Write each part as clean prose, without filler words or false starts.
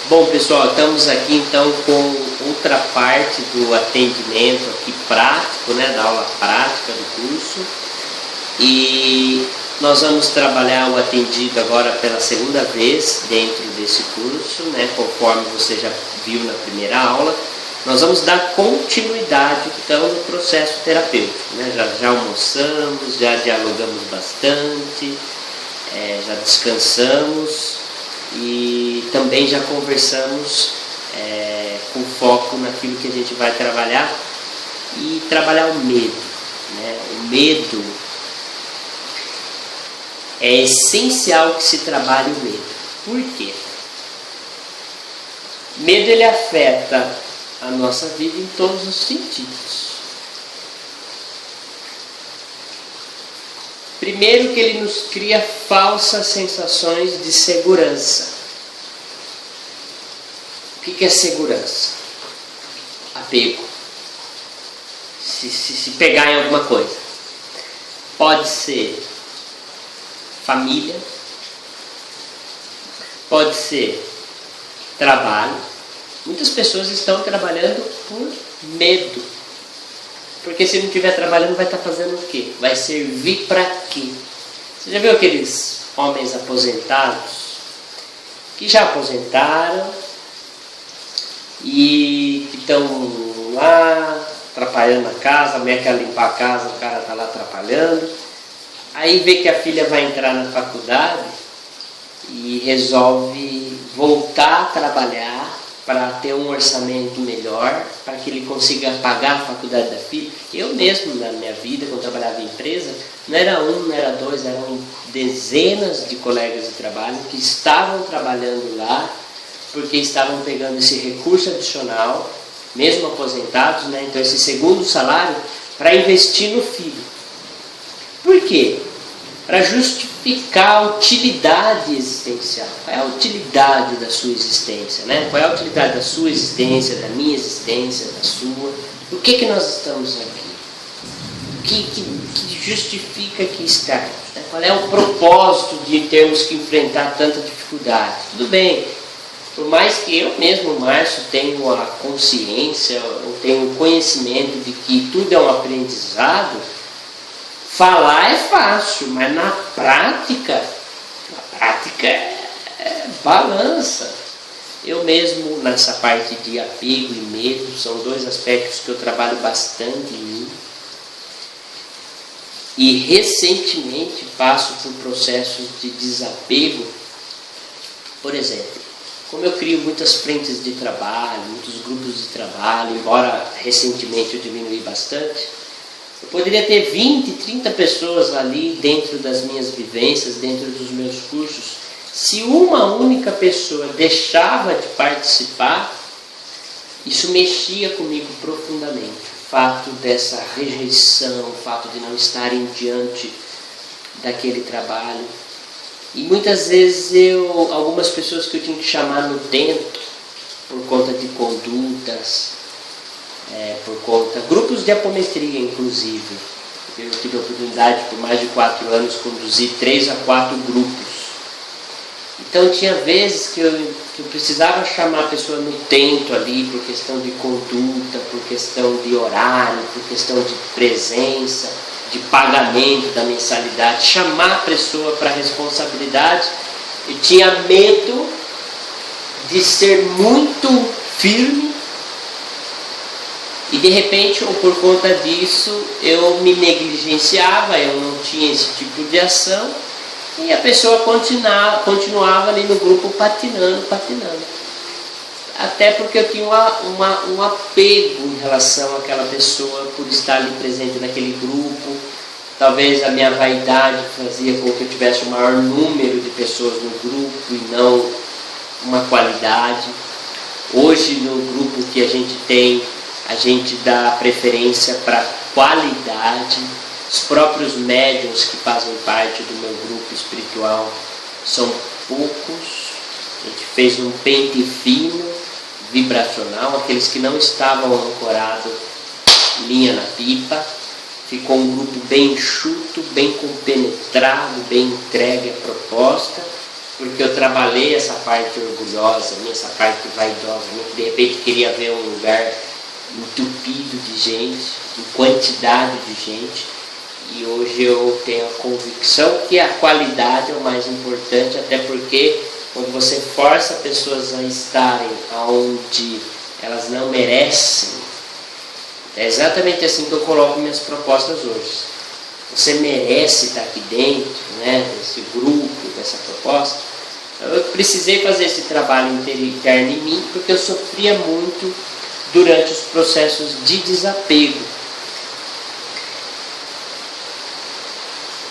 Bom, pessoal, estamos aqui então com outra parte do atendimento aqui prático, né, da aula prática do curso. E nós vamos trabalhar o atendido agora pela segunda vez dentro desse curso, né, conforme você já viu na primeira aula. Nós vamos dar continuidade então no processo terapêutico, né? Já almoçamos, já dialogamos bastante, já descansamos e também já conversamos com foco naquilo que a gente vai trabalhar e trabalhar o medo, né? O medo é essencial que se trabalhe o medo. Por quê? Medo ele afeta a nossa vida em todos os sentidos. Primeiro que ele nos cria falsas sensações de segurança. O que é segurança? Apego. Se pegar em alguma coisa. Pode ser família, pode ser trabalho. Muitas pessoas estão trabalhando por medo. Porque se não estiver trabalhando, vai estar fazendo o quê? Vai servir para quê? Você já viu aqueles homens aposentados que já aposentaram e que estão lá atrapalhando a casa, a mulher quer limpar a casa, o cara está lá atrapalhando. Aí vê que a filha vai entrar na faculdade e resolve voltar a trabalhar para ter um orçamento melhor, para que ele consiga pagar a faculdade da filha. Eu mesmo, na minha vida, quando trabalhava em empresa, não era um, não era dois, eram dezenas de colegas de trabalho que estavam trabalhando lá, porque estavam pegando esse recurso adicional, mesmo aposentados, né? Então esse segundo salário, para investir no filho. Por quê? Para justificar a utilidade existencial. Qual é a utilidade da sua existência, né? Qual é a utilidade da sua existência, da minha existência, da sua? Por que nós estamos aqui? O que justifica que estamos? Né? Qual é o propósito de termos que enfrentar tanta dificuldade? Tudo bem, por mais que eu mesmo, Márcio, tenho a consciência, eu tenho o conhecimento de que tudo é um aprendizado. Falar é fácil, mas na prática é balança. Eu mesmo, nessa parte de apego e medo, são dois aspectos que eu trabalho bastante em mim. E recentemente passo por processos de desapego. Por exemplo, como eu crio muitas frentes de trabalho, muitos grupos de trabalho, embora recentemente eu diminui bastante, eu poderia ter 20, 30 pessoas ali dentro das minhas vivências, dentro dos meus cursos. Se uma única pessoa deixava de participar, isso mexia comigo profundamente. O fato dessa rejeição, o fato de não estarem diante daquele trabalho. E muitas vezes algumas pessoas que eu tinha que chamar no tento, por conta de condutas, grupos de apometria inclusive. Eu tive a oportunidade por mais de 4 anos conduzir 3 a 4 grupos. Então tinha vezes que eu precisava chamar a pessoa no tento ali por questão de conduta, por questão de horário, por questão de presença, de pagamento da mensalidade, chamar a pessoa para a responsabilidade. Eu tinha medo de ser muito firme e de repente, ou por conta disso, eu me negligenciava, eu não tinha esse tipo de ação e a pessoa continuava ali no grupo patinando. Até porque eu tinha um apego em relação àquela pessoa por estar ali presente naquele grupo. Talvez a minha vaidade fazia com que eu tivesse um maior número de pessoas no grupo e não uma qualidade. Hoje, no grupo que a gente tem, a gente dá preferência para qualidade. Os próprios médiuns que fazem parte do meu grupo espiritual são poucos. A gente fez um pente fino, vibracional, aqueles que não estavam ancorados, linha na pipa. Ficou um grupo bem enxuto, bem compenetrado, bem entregue à proposta. porque eu trabalhei essa parte orgulhosa, essa parte vaidosa, que de repente queria ver um lugar entupido de gente, em quantidade de gente, e hoje eu tenho a convicção que a qualidade é o mais importante, até porque quando você força pessoas a estarem onde elas não merecem, é exatamente assim que eu coloco minhas propostas hoje. Você merece estar aqui dentro, né, desse grupo, dessa proposta. Eu precisei fazer esse trabalho interno em mim, porque eu sofria muito durante os processos de desapego.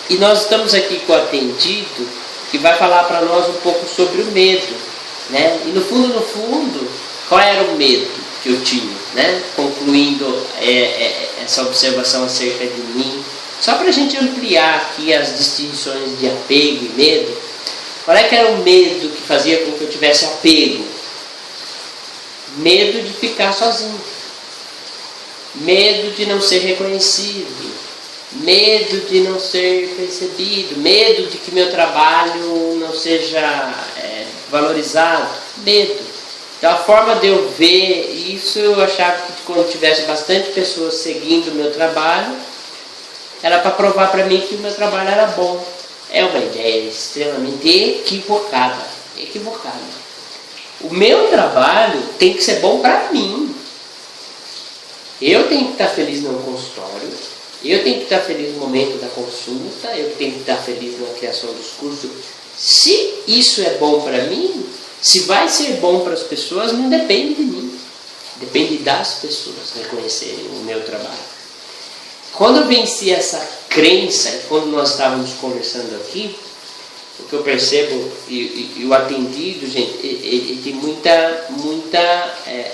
E nós estamos aqui com o atendido, que vai falar para nós um pouco sobre o medo, né? E no fundo, qual era o medo que eu tinha, né? Concluindo essa observação acerca de mim, só para a gente ampliar aqui as distinções de apego e medo. Qual é que era o medo que fazia com que eu tivesse apego? Medo de ficar sozinho, medo de não ser reconhecido, medo de não ser percebido, medo de que meu trabalho não seja valorizado, medo. Então a forma de eu ver isso, eu achava que quando tivesse bastante pessoas seguindo o meu trabalho, era para provar para mim que o meu trabalho era bom. É uma ideia extremamente equivocada. O meu trabalho tem que ser bom para mim. Eu tenho que estar feliz no consultório, eu tenho que estar feliz no momento da consulta, eu tenho que estar feliz na criação dos cursos. Se isso é bom para mim, se vai ser bom para as pessoas, não depende de mim. Depende das pessoas reconhecerem o meu trabalho. Quando eu venci essa crença, quando nós estávamos conversando aqui, o que eu percebo, e o atendido, gente, ele tem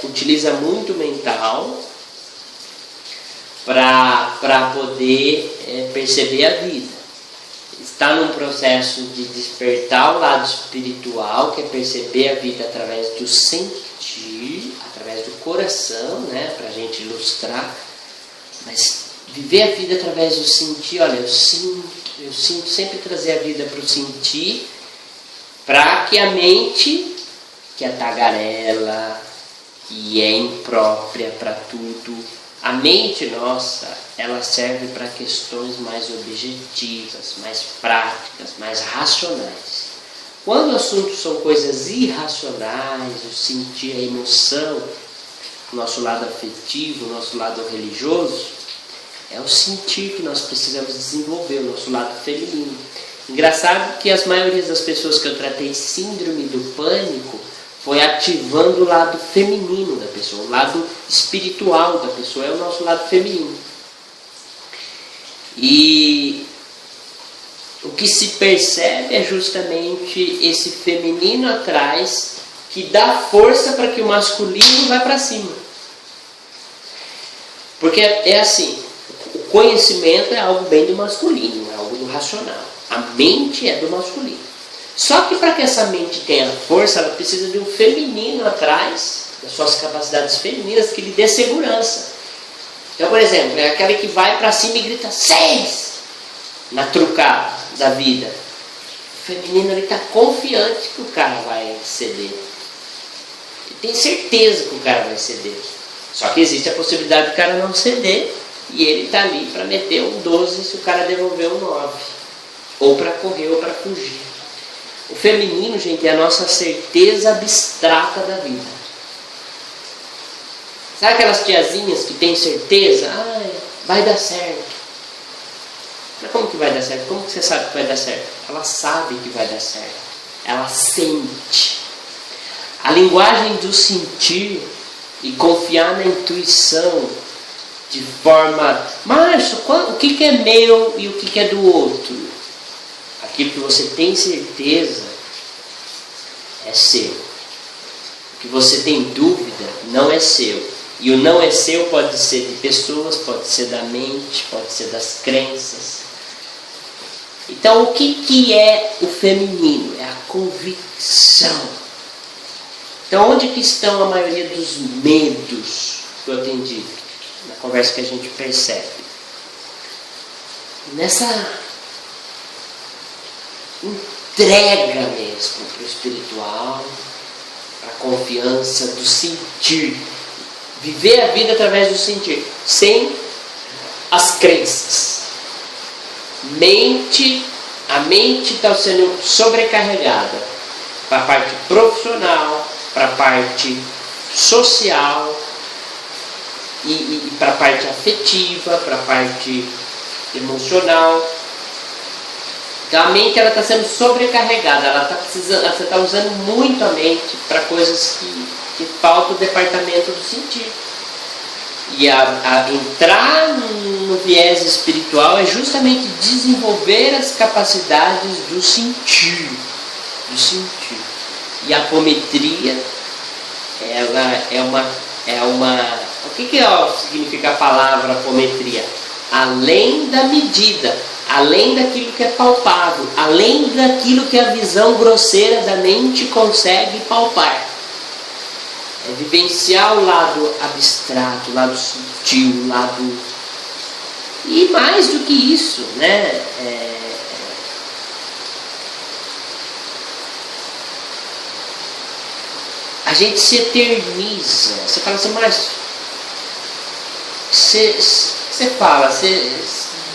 utiliza muito mental para poder perceber a vida. Está num processo de despertar o lado espiritual, que é perceber a vida através do sentir, através do coração, né, para a gente ilustrar, mas viver a vida através do sentir. Olha, eu sinto sempre trazer a vida para o sentir, para que a mente, que é tagarela, que é imprópria para tudo, a mente nossa, ela serve para questões mais objetivas, mais práticas, mais racionais. Quando o assunto são coisas irracionais, o sentir, a emoção, o nosso lado afetivo, o nosso lado religioso, é o sentir que nós precisamos desenvolver, o nosso lado feminino. Engraçado que as maiorias das pessoas que eu tratei síndrome do pânico foi ativando o lado feminino da pessoa, o lado espiritual da pessoa, é o nosso lado feminino. E o que se percebe é justamente esse feminino atrás, que dá força para que o masculino vá para cima. Porque é assim, o conhecimento é algo bem do masculino, é algo do racional. A mente é do masculino. Só que para que essa mente tenha força, ela precisa de um feminino atrás, das suas capacidades femininas, que lhe dê segurança. Então, por exemplo, é aquele que vai para cima e grita 6 na trucada da vida. O feminino, ele está confiante que o cara vai ceder. Ele tem certeza que o cara vai ceder. Só que existe a possibilidade do cara não ceder, e ele está ali para meter um 12 se o cara devolver um 9. Ou para correr ou para fugir. O feminino, gente, é a nossa certeza abstrata da vida. Sabe aquelas tiazinhas que têm certeza? Vai dar certo. Mas como que vai dar certo? Como que você sabe que vai dar certo? Ela sabe que vai dar certo. Ela sente. A linguagem do sentir e confiar na intuição de forma... Márcio, o que é meu e o que é do outro? Aquilo que você tem certeza é seu. O que você tem dúvida não é seu. E o não é seu pode ser de pessoas, pode ser da mente, pode ser das crenças. Então o que é o feminino? É a convicção. Então onde que estão a maioria dos medos que eu atendi? Na conversa que a gente percebe. entrega mesmo para o espiritual, para a confiança do sentir. Viver a vida através do sentir, sem as crenças. A mente está sendo sobrecarregada para a parte profissional, para a parte social e para a parte afetiva, para a parte emocional. Então a mente está sendo sobrecarregada, você está usando muito a mente para coisas que falta o departamento do sentir. E a entrar no viés espiritual é justamente desenvolver as capacidades do sentir. E a apometria, ela é uma... O que significa a palavra apometria? Além da medida, além daquilo que é palpável, além daquilo que a visão grosseira da mente consegue palpar. É vivenciar o lado abstrato, o lado sutil, o lado... E mais do que isso, né? A gente se eterniza. Você fala assim, mas... Você fala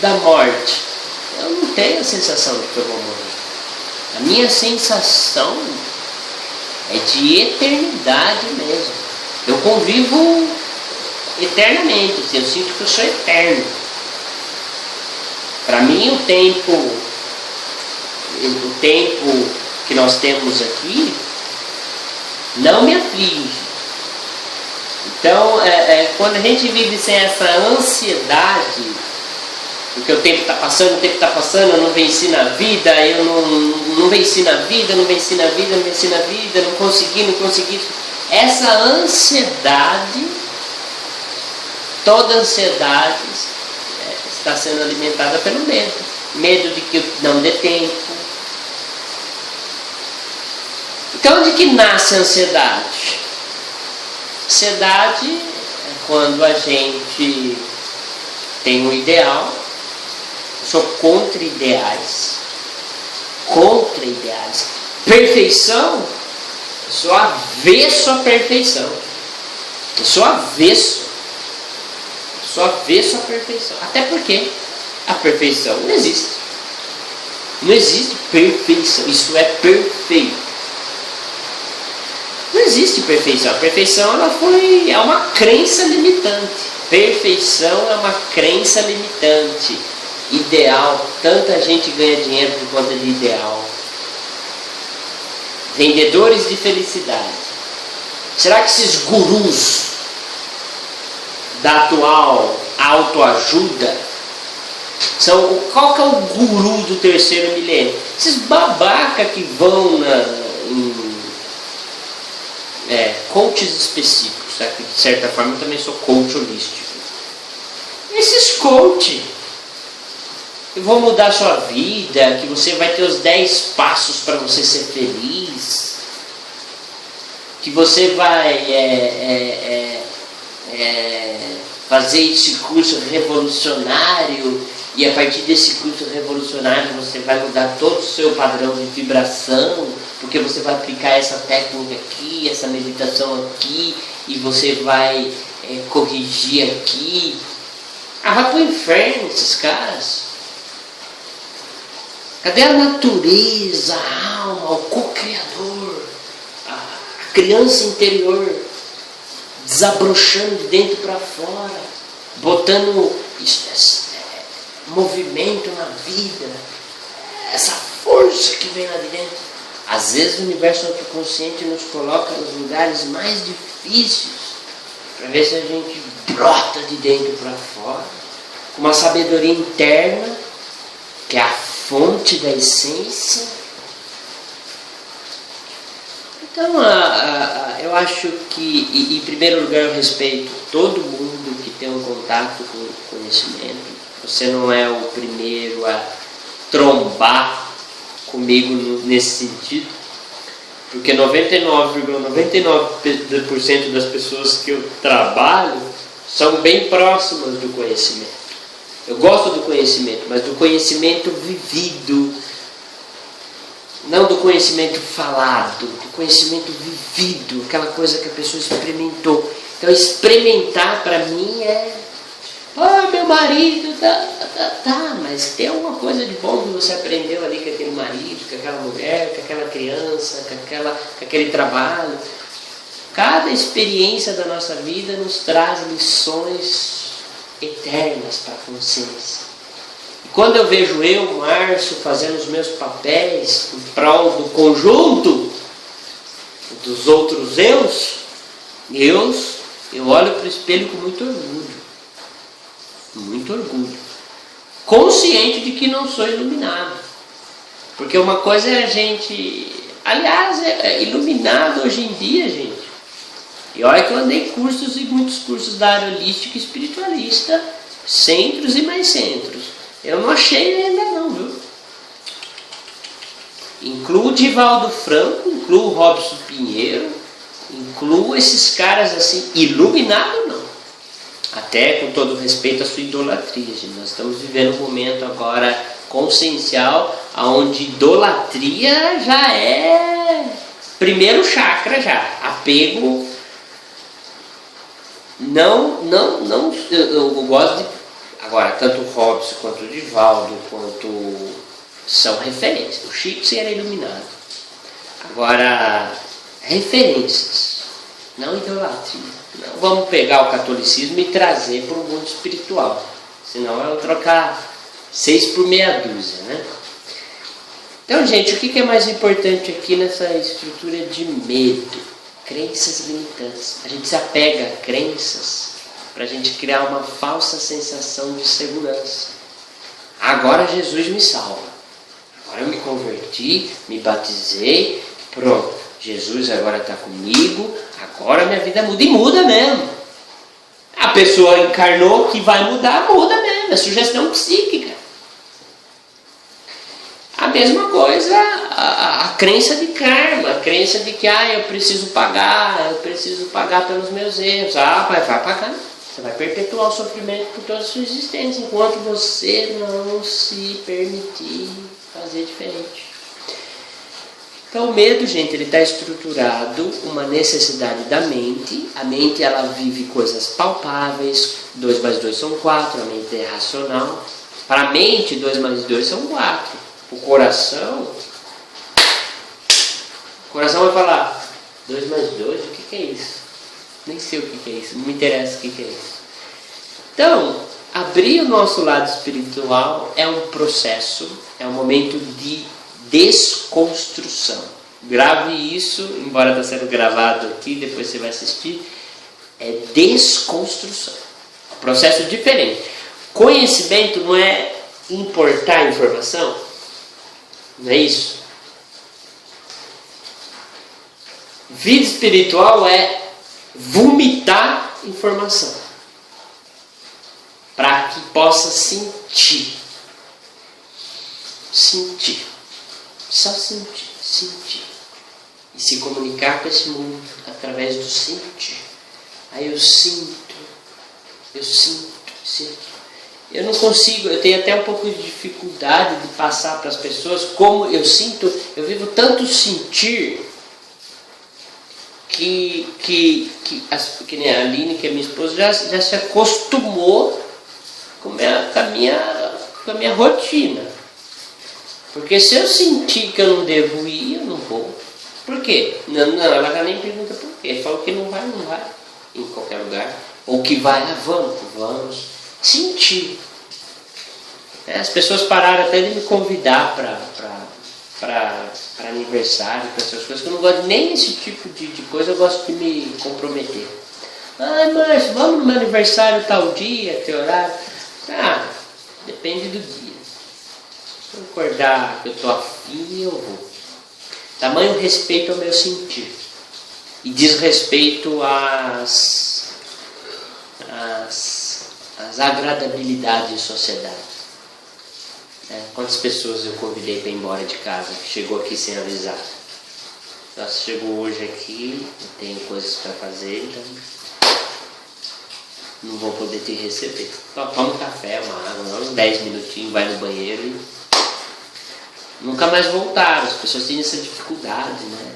da morte. Eu não tenho a sensação de que eu vou morrer. A minha sensação é de eternidade mesmo. Eu convivo eternamente, eu sinto que eu sou eterno. Para mim o tempo que nós temos aqui não me aflige. Então, quando a gente vive sem essa ansiedade, porque o tempo está passando, eu não venci na vida, eu não venci na vida, não consegui. Essa ansiedade, toda ansiedade está sendo alimentada pelo medo. Medo de que não dê tempo. Então, onde que nasce a ansiedade? Ansiedade é quando a gente tem um ideal. Eu sou contra ideais. Perfeição, eu sou avesso à perfeição. Até porque a perfeição não existe. Não existe perfeição. Isso é perfeito. Não existe perfeição. A perfeição é uma crença limitante. Perfeição é uma crença limitante. Ideal, tanta gente ganha dinheiro por conta de ideal. Vendedores de felicidade. Será que esses gurus da atual autoajuda qual que é o guru do terceiro milênio? Esses babaca que vão em coaches específicos, tá? Que de certa forma eu também sou coach holístico. Esses coaches eu vou mudar a sua vida, que você vai ter os 10 passos para você ser feliz, que você vai fazer esse curso revolucionário, e a partir desse curso revolucionário você vai mudar todo o seu padrão de vibração, porque você vai aplicar essa técnica aqui, essa meditação aqui, e você vai corrigir aqui. Vai pro inferno esses caras. Cadê a natureza, a alma, o co-criador, a criança interior desabrochando de dentro para fora, botando movimento na vida, essa força que vem lá de dentro? Às vezes o universo autoconsciente nos coloca nos lugares mais difíceis para ver se a gente brota de dentro para fora, com uma sabedoria interna, que é a fonte da essência. Então, eu acho que, em primeiro lugar, eu respeito todo mundo que tem um contato com o conhecimento. Você não é o primeiro a trombar comigo nesse sentido, porque 99,99% das pessoas que eu trabalho são bem próximas do conhecimento. Eu gosto do conhecimento, mas do conhecimento vivido, Não do conhecimento falado, do conhecimento vivido, aquela coisa que a pessoa experimentou. Então experimentar para mim é, meu marido, tá, mas tem alguma coisa de bom que você aprendeu ali com aquele marido, com aquela mulher, com aquela criança, com aquele trabalho. Cada experiência da nossa vida nos traz lições eternas para a consciência. E quando eu vejo Márcio, fazendo os meus papéis em prol do conjunto, dos outros eu olho para o espelho com muito orgulho. Muito orgulho. Consciente de que não sou iluminado. Porque uma coisa é a gente... Aliás, é iluminado hoje em dia, gente. E olha que eu andei cursos e muitos cursos da área holística e espiritualista, centros e mais centros. Eu não achei ainda não, viu? Incluo o Divaldo Franco, incluo o Robson Pinheiro, incluo esses caras assim, iluminado não. Até com todo respeito à sua idolatria, gente. Nós estamos vivendo um momento agora consciencial, onde idolatria já é primeiro chakra já, apego. Eu gosto de... Agora, tanto o Robson quanto o Divaldo, são referências. O Chico sim era iluminado. Agora, referências, não idolatria. Não vamos pegar o catolicismo e trazer para o mundo espiritual. Senão é trocar 6 por meia dúzia, né? Então, gente, o que é mais importante aqui nessa estrutura de medo? Crenças limitantes. A gente se apega a crenças para a gente criar uma falsa sensação de segurança. Agora Jesus me salva. Agora eu me converti, me batizei, pronto. Jesus agora está comigo, agora minha vida muda. E muda mesmo. A pessoa encarnou que vai mudar, muda mesmo. É sugestão psíquica. A mesma coisa, a crença de karma, a crença de que eu preciso pagar pelos meus erros. Vai pagar. Você vai perpetuar o sofrimento por toda a sua existência, enquanto você não se permitir fazer diferente. Então o medo, gente, ele está estruturado, uma necessidade da mente. A mente, ela vive coisas palpáveis. 2 mais 2 são 4, a mente é racional. Para a mente, 2 mais 2 são 4. O coração vai falar 2 mais 2, o que é isso? Nem sei o que é isso, não me interessa o que é isso. Então, abrir o nosso lado espiritual é um processo, é um momento de desconstrução. Grave isso, embora está sendo gravado aqui, depois você vai assistir. É desconstrução. Um processo diferente. Conhecimento não é importar informação. Não é isso? Vida espiritual é vomitar informação para que possa sentir. Só sentir. E se comunicar com esse mundo através do sentir. Aí eu sinto. Eu não consigo, eu tenho até um pouco de dificuldade de passar para as pessoas como eu sinto. Eu vivo tanto sentir que nem a Aline, que é minha esposa, já se acostumou com a minha rotina. Porque se eu sentir que eu não devo ir, eu não vou. Por quê? Não, ela já nem pergunta por quê. Fala que não vai em qualquer lugar. Ou que vai, vamos. Sentir. As pessoas pararam até de me convidar para aniversário, para essas coisas, que eu não gosto nem desse tipo de coisa, eu gosto de me comprometer. Mas vamos no meu aniversário tal dia, que horário? Depende do dia. Se eu acordar que eu estou afim, eu vou. Tamanho respeito ao meu sentir. E desrespeito às agradabilidades de sociedade. Quantas pessoas eu convidei para ir embora de casa, que chegou aqui sem avisar? Nossa, chegou hoje aqui, eu tenho coisas para fazer, então não vou poder te receber. Toma um café, uma água, uns 10 minutinhos, vai no banheiro e nunca mais voltaram. As pessoas têm essa dificuldade, né,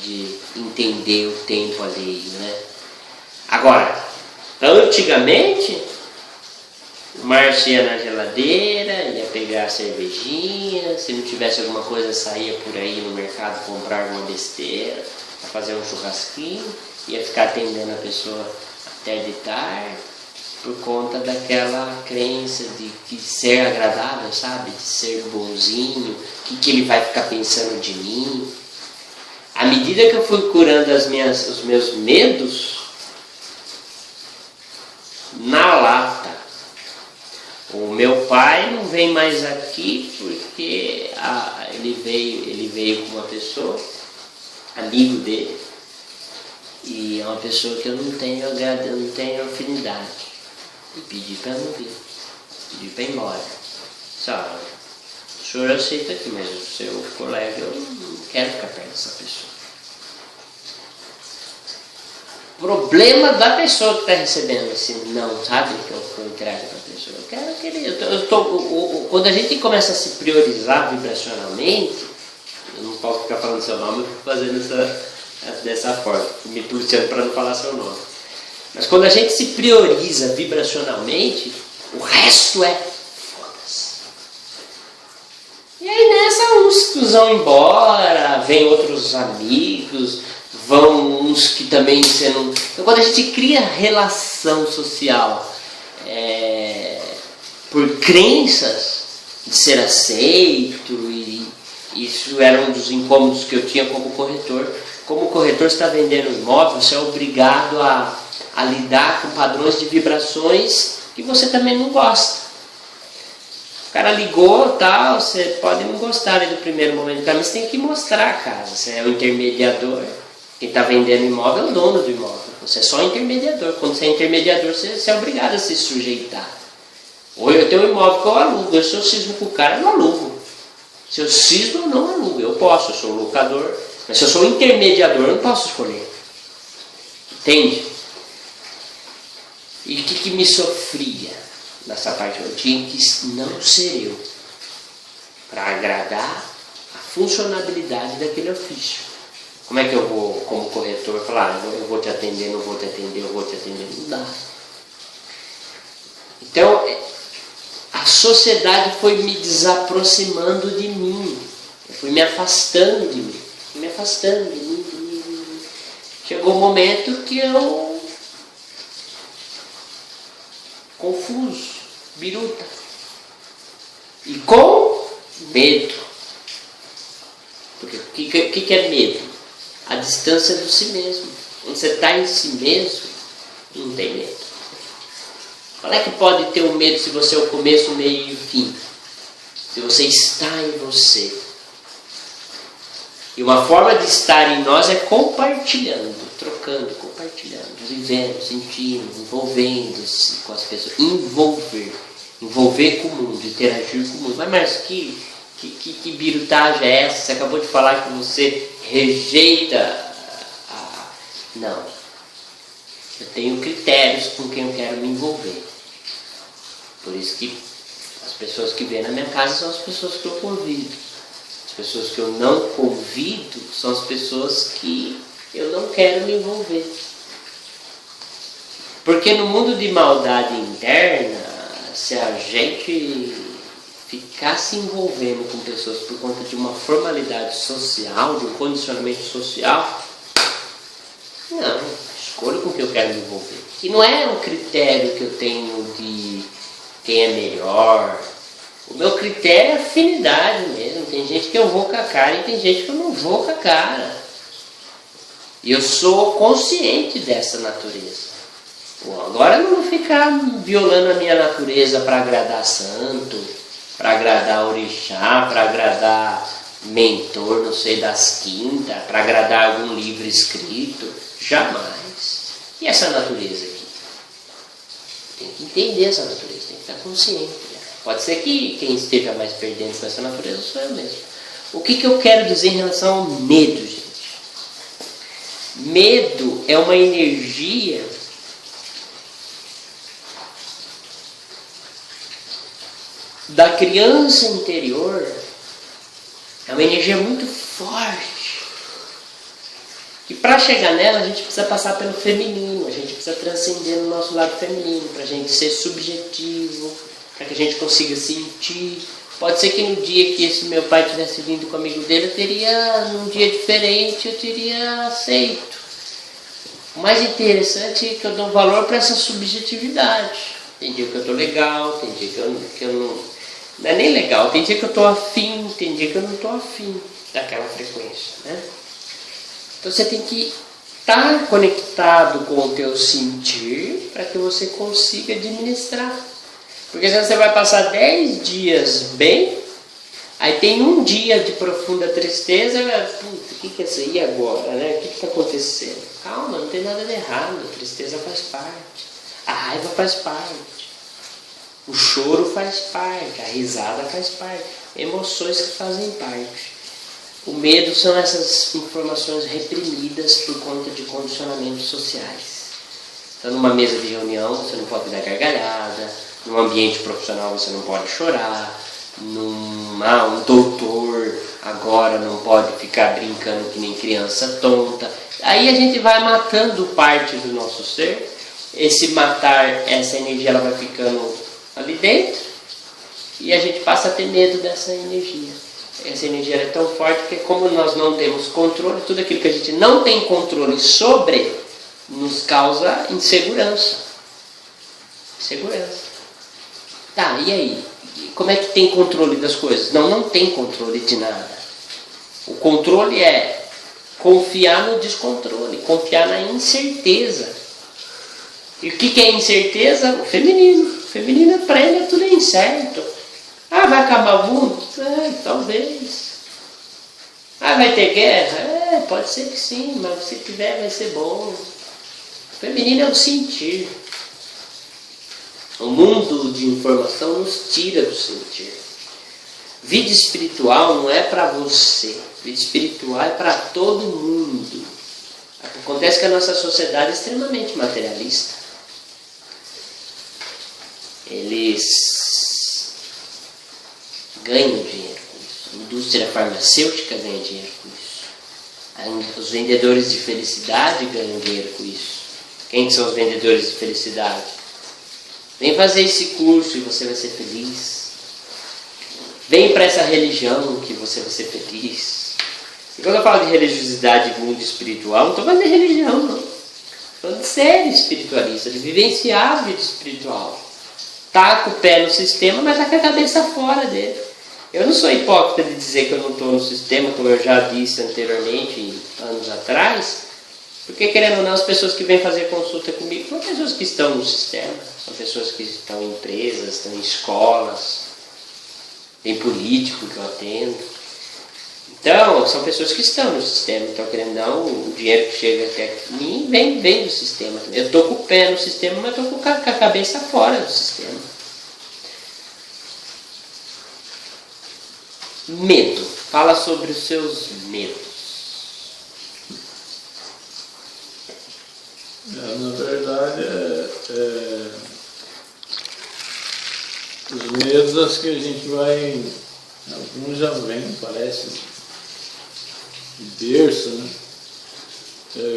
de entender o tempo alheio, né? Agora, antigamente, o Márcio ia na geladeira, ia pegar a cervejinha, se não tivesse alguma coisa, saía por aí no mercado comprar alguma besteira, para fazer um churrasquinho, ia ficar atendendo a pessoa até de tarde, por conta daquela crença de ser agradável, sabe? De ser bonzinho, o que ele vai ficar pensando de mim. À medida que eu fui curando os meus medos, na lata, o meu pai não vem mais aqui porque ele veio com uma pessoa, amigo dele, e é uma pessoa que eu não tenho afinidade. E pedi para não vir, pedi para ir embora. Sabe, o senhor aceita aqui, mas o seu colega, eu não quero ficar perto dessa pessoa. Problema da pessoa que está recebendo esse não, sabe? Que eu entrego para a pessoa. Quando a gente começa a se priorizar vibracionalmente, eu não posso ficar falando seu nome, eu fico fazendo dessa forma, me policiando para não falar seu nome. Mas quando a gente se prioriza vibracionalmente, o resto é foda-se. E aí nessa uns vão embora, vem outros amigos, vão uns que também sendo... Então quando a gente cria relação social por crenças de ser aceito, e isso era um dos incômodos que eu tinha como corretor. Como corretor está vendendo um imóvel, você é obrigado a lidar com padrões de vibrações que você também não gosta. O cara ligou, tal, você pode não gostar do primeiro momento, mas você tem que mostrar a casa. Você é o intermediador. Quem está vendendo imóvel é o dono do imóvel. Você é só intermediador. Quando você é intermediador, você é obrigado a se sujeitar. Ou eu tenho um imóvel que eu alugo. Se eu cismo com o cara, eu não alugo. Se eu cismo, eu não alugo. Eu posso, eu sou locador. Mas se eu sou intermediador, eu não posso escolher. Entende? E o que me sofria nessa parte? Eu tinha que não ser eu, para agradar a funcionabilidade daquele ofício. Como é que eu vou, como corretor, falar, eu vou te atender, não vou te atender, eu vou te atender? Não dá. Então, a sociedade foi me desaproximando de mim. Eu fui me afastando de mim. Me afastando de mim. Chegou um momento que eu... confuso, biruta. E com medo. Porque o que é medo? A distância do si mesmo. Quando você está em si mesmo, não tem medo. Qual é que pode ter o medo se você é o começo, o meio e o fim? Se você está em você. E uma forma de estar em nós é compartilhando, trocando, compartilhando, vivendo, sentindo, envolvendo-se com as pessoas. Envolver com o mundo, interagir com o mundo. Mas Márcio, que birutagem é essa? Você acabou de falar que você rejeita Não. Eu tenho critérios com quem eu quero me envolver. Por isso que as pessoas que vêm na minha casa são as pessoas que eu convido. As pessoas que eu não convido são as pessoas que eu não quero me envolver. Porque no mundo de maldade interna, se a gente ficar se envolvendo com pessoas por conta de uma formalidade social, de um condicionamento social, não, escolho com quem eu quero me envolver. E não é um critério que eu tenho de quem é melhor. O meu critério é afinidade mesmo. Tem gente que eu vou com a cara e tem gente que eu não vou com a cara. E eu sou consciente dessa natureza. Bom, agora eu não vou ficar violando a minha natureza para agradar santo, para agradar orixá, para agradar mentor, não sei das quintas, para agradar algum livro escrito. Jamais. E essa natureza aqui? Tem que entender essa natureza, tem que estar consciente. Pode ser que quem esteja mais perdendo com essa natureza sou eu mesmo. O que eu quero dizer em relação ao medo, gente? Medo é uma energia da criança interior É uma energia muito forte. E para chegar nela, a gente precisa passar pelo feminino, a gente precisa transcender no nosso lado feminino, para a gente ser subjetivo, para que a gente consiga sentir. Pode ser que no dia que esse meu pai tivesse vindo com o amigo dele, eu teria, num dia diferente, eu teria aceito. O mais interessante é que eu dou valor para essa subjetividade. Tem dia que eu estou legal, tem dia que eu não... Não é nem legal, tem dia que eu estou afim, tem dia que eu não estou afim daquela frequência, né? Então você tem que estar conectado com o teu sentir para que você consiga administrar. Porque senão você vai passar 10 dias bem, aí tem um dia de profunda tristeza, puta, o que é isso aí agora, né? O que está acontecendo? Calma, não tem nada de errado, a tristeza faz parte, a raiva faz parte, o choro faz parte, a risada faz parte, emoções que fazem parte. O medo são essas informações reprimidas por conta de condicionamentos sociais. Então, numa mesa de reunião, você não pode dar gargalhada, num ambiente profissional você não pode chorar, um doutor agora não pode ficar brincando que nem criança tonta. Aí a gente vai matando parte do nosso ser. Esse matar, essa energia, ela vai ficando ali dentro e a gente passa a ter medo dessa energia. Essa energia é tão forte que, como nós não temos controle, tudo aquilo que a gente não tem controle sobre nos causa insegurança. Insegurança. Tá, e aí? Como é que tem controle das coisas? Não tem controle de nada. O controle é confiar no descontrole, confiar na incerteza. E o que é incerteza? O feminino. O feminino aprende, tudo é incerto. Ah, vai acabar o mundo? Talvez. Ah, vai ter guerra? Pode ser que sim, mas se tiver vai ser bom. O feminino é o sentir. O mundo de informação nos tira do sentir. Vida espiritual não é para você. Vida espiritual é para todo mundo. Acontece que a nossa sociedade é extremamente materialista. Eles ganham dinheiro com isso. A indústria farmacêutica ganha dinheiro com isso. Os vendedores de felicidade ganham dinheiro com isso. Quem são os vendedores de felicidade? Vem fazer esse curso e você vai ser feliz. Vem para essa religião que você vai ser feliz. E quando eu falo de religiosidade e mundo espiritual, não estou falando de religião, não. Estou falando de ser espiritualista, de vivenciar a vida espiritual. Tá com o pé no sistema, mas tá com a cabeça fora dele. Eu não sou hipócrita de dizer que eu não estou no sistema, como eu já disse anteriormente, anos atrás, porque, querendo ou não, as pessoas que vêm fazer consulta comigo são pessoas que estão no sistema, são pessoas que estão em empresas, estão em escolas, tem político que eu atendo. Então, são pessoas que estão no sistema, então, querendo ou não, o dinheiro que chega até mim vem do sistema também. Eu estou com o pé no sistema, mas estou com a cabeça fora do sistema. Medo. Fala sobre os seus medos. Na verdade, os medos, acho que a gente vai... Alguns já vêm, parece, de berço, né?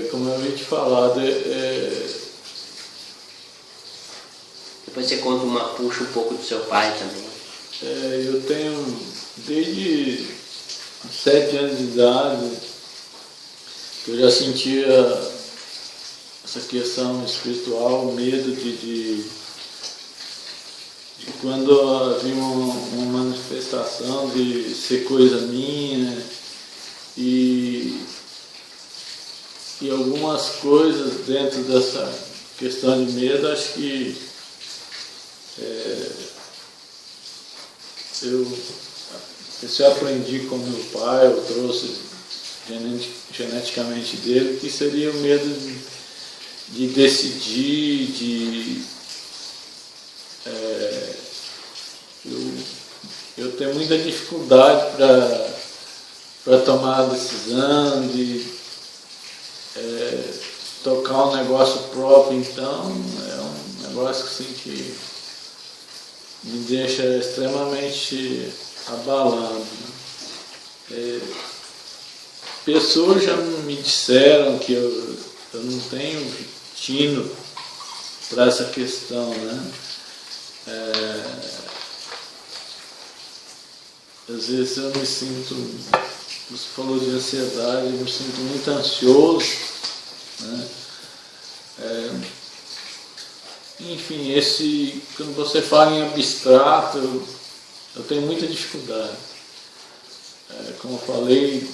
Como eu havia te falado, Depois você conta puxa um pouco do seu pai também. eu tenho, desde 7 anos de idade, que eu já sentia essa questão espiritual, medo de quando havia uma manifestação de ser coisa minha e algumas coisas dentro dessa questão de medo, acho que eu aprendi com meu pai, eu trouxe geneticamente dele, que seria o medo de decidir, eu tenho muita dificuldade para tomar a decisão, de tocar um negócio próprio, então é um negócio assim, que me deixa extremamente abalado, né? Pessoas já me disseram que eu não tenho tino para essa questão, né? Às vezes eu me sinto, você falou de ansiedade, eu me sinto muito ansioso, né? Enfim, quando você fala em abstrato, eu tenho muita dificuldade. Como eu falei,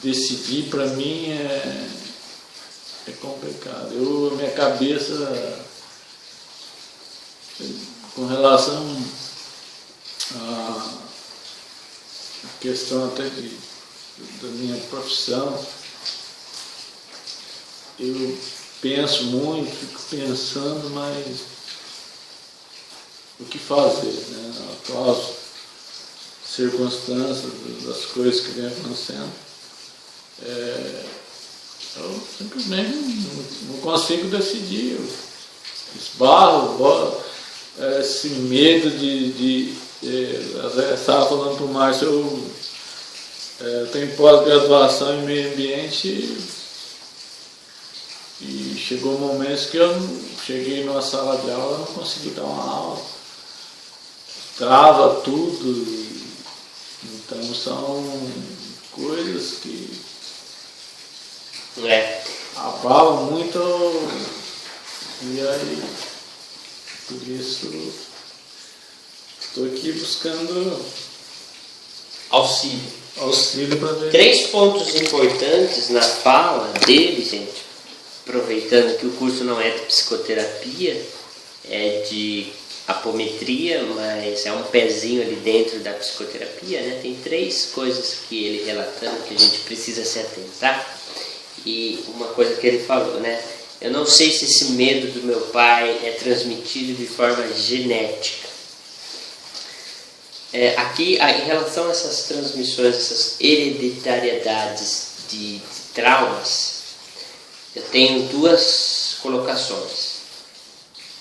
decidir para mim é complicado. Minha cabeça, com relação à questão até da minha profissão, eu penso muito, fico pensando, mas o que fazer, né? Atuais circunstâncias, das coisas que vem acontecendo, eu simplesmente não consigo decidir. Eu esbarro, esse medo às vezes estava falando para o Márcio, eu tenho pós-graduação em meio ambiente e chegou momentos que eu cheguei numa sala de aula e não consegui dar uma aula, trava tudo. Então são coisas que abalam muito, e aí por isso estou aqui buscando auxílio para ver. 3 pontos importantes na fala dele, gente, aproveitando que o curso não é de psicoterapia, é de apometria, mas é um pezinho ali dentro da psicoterapia, né? Tem 3 coisas que ele relatando que a gente precisa se atentar. E uma coisa que ele falou, né? Eu não sei se esse medo do meu pai é transmitido de forma genética. Aqui, em relação a essas transmissões, essas hereditariedades de traumas, eu tenho 2 colocações.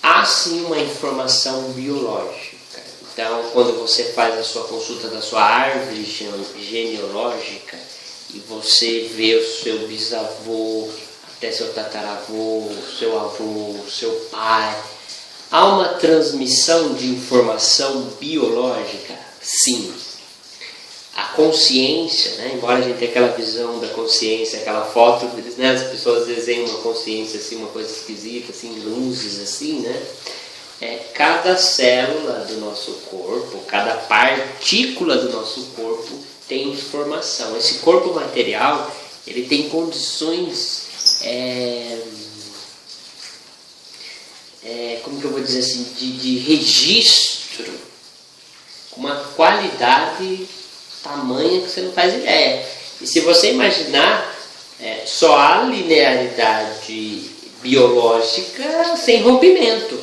Há sim uma informação biológica. Então, quando você faz a sua consulta da sua árvore genealógica e você vê o seu bisavô, até seu tataravô, seu avô, seu pai, há uma transmissão de informação biológica? Sim. A consciência, né? Embora a gente tenha aquela visão da consciência, aquela foto, né? As pessoas desenham uma consciência assim, uma coisa esquisita, assim, luzes assim, né? Cada célula do nosso corpo, cada partícula do nosso corpo tem informação. Esse corpo material, ele tem condições, como que eu vou dizer assim, de registro, com uma qualidade tamanha que você não faz ideia. E se você imaginar, só há linearidade biológica sem rompimento,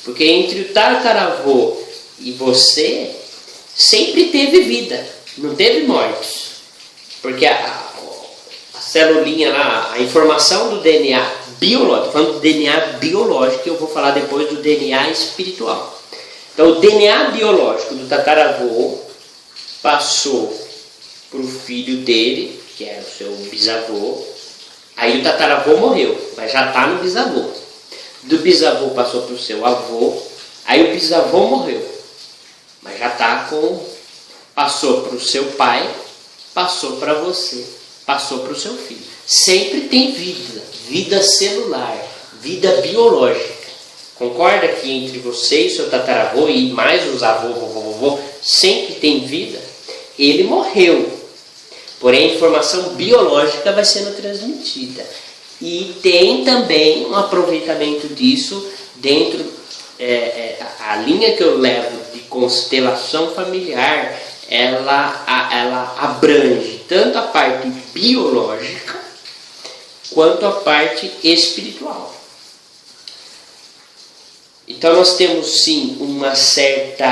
porque entre o tataravô e você sempre teve vida, não teve morte, porque a celulinha lá, a informação do DNA biológico, falando do DNA biológico, eu vou falar depois do DNA espiritual. Então o DNA biológico do tataravô passou para o filho dele, que era o seu bisavô. Aí o tataravô morreu, mas já está no bisavô. Do bisavô passou para o seu avô. Aí o bisavô morreu, mas já está passou para o seu pai, passou para você, passou para o seu filho. Sempre tem vida, vida celular, vida biológica. Concorda que entre você e seu tataravô, e mais os avô, vovô, sempre tem vida? Ele morreu, porém a informação biológica vai sendo transmitida. E tem também um aproveitamento disso dentro, a linha que eu levo de constelação familiar, ela abrange tanto a parte biológica quanto a parte espiritual. Então nós temos sim uma certa,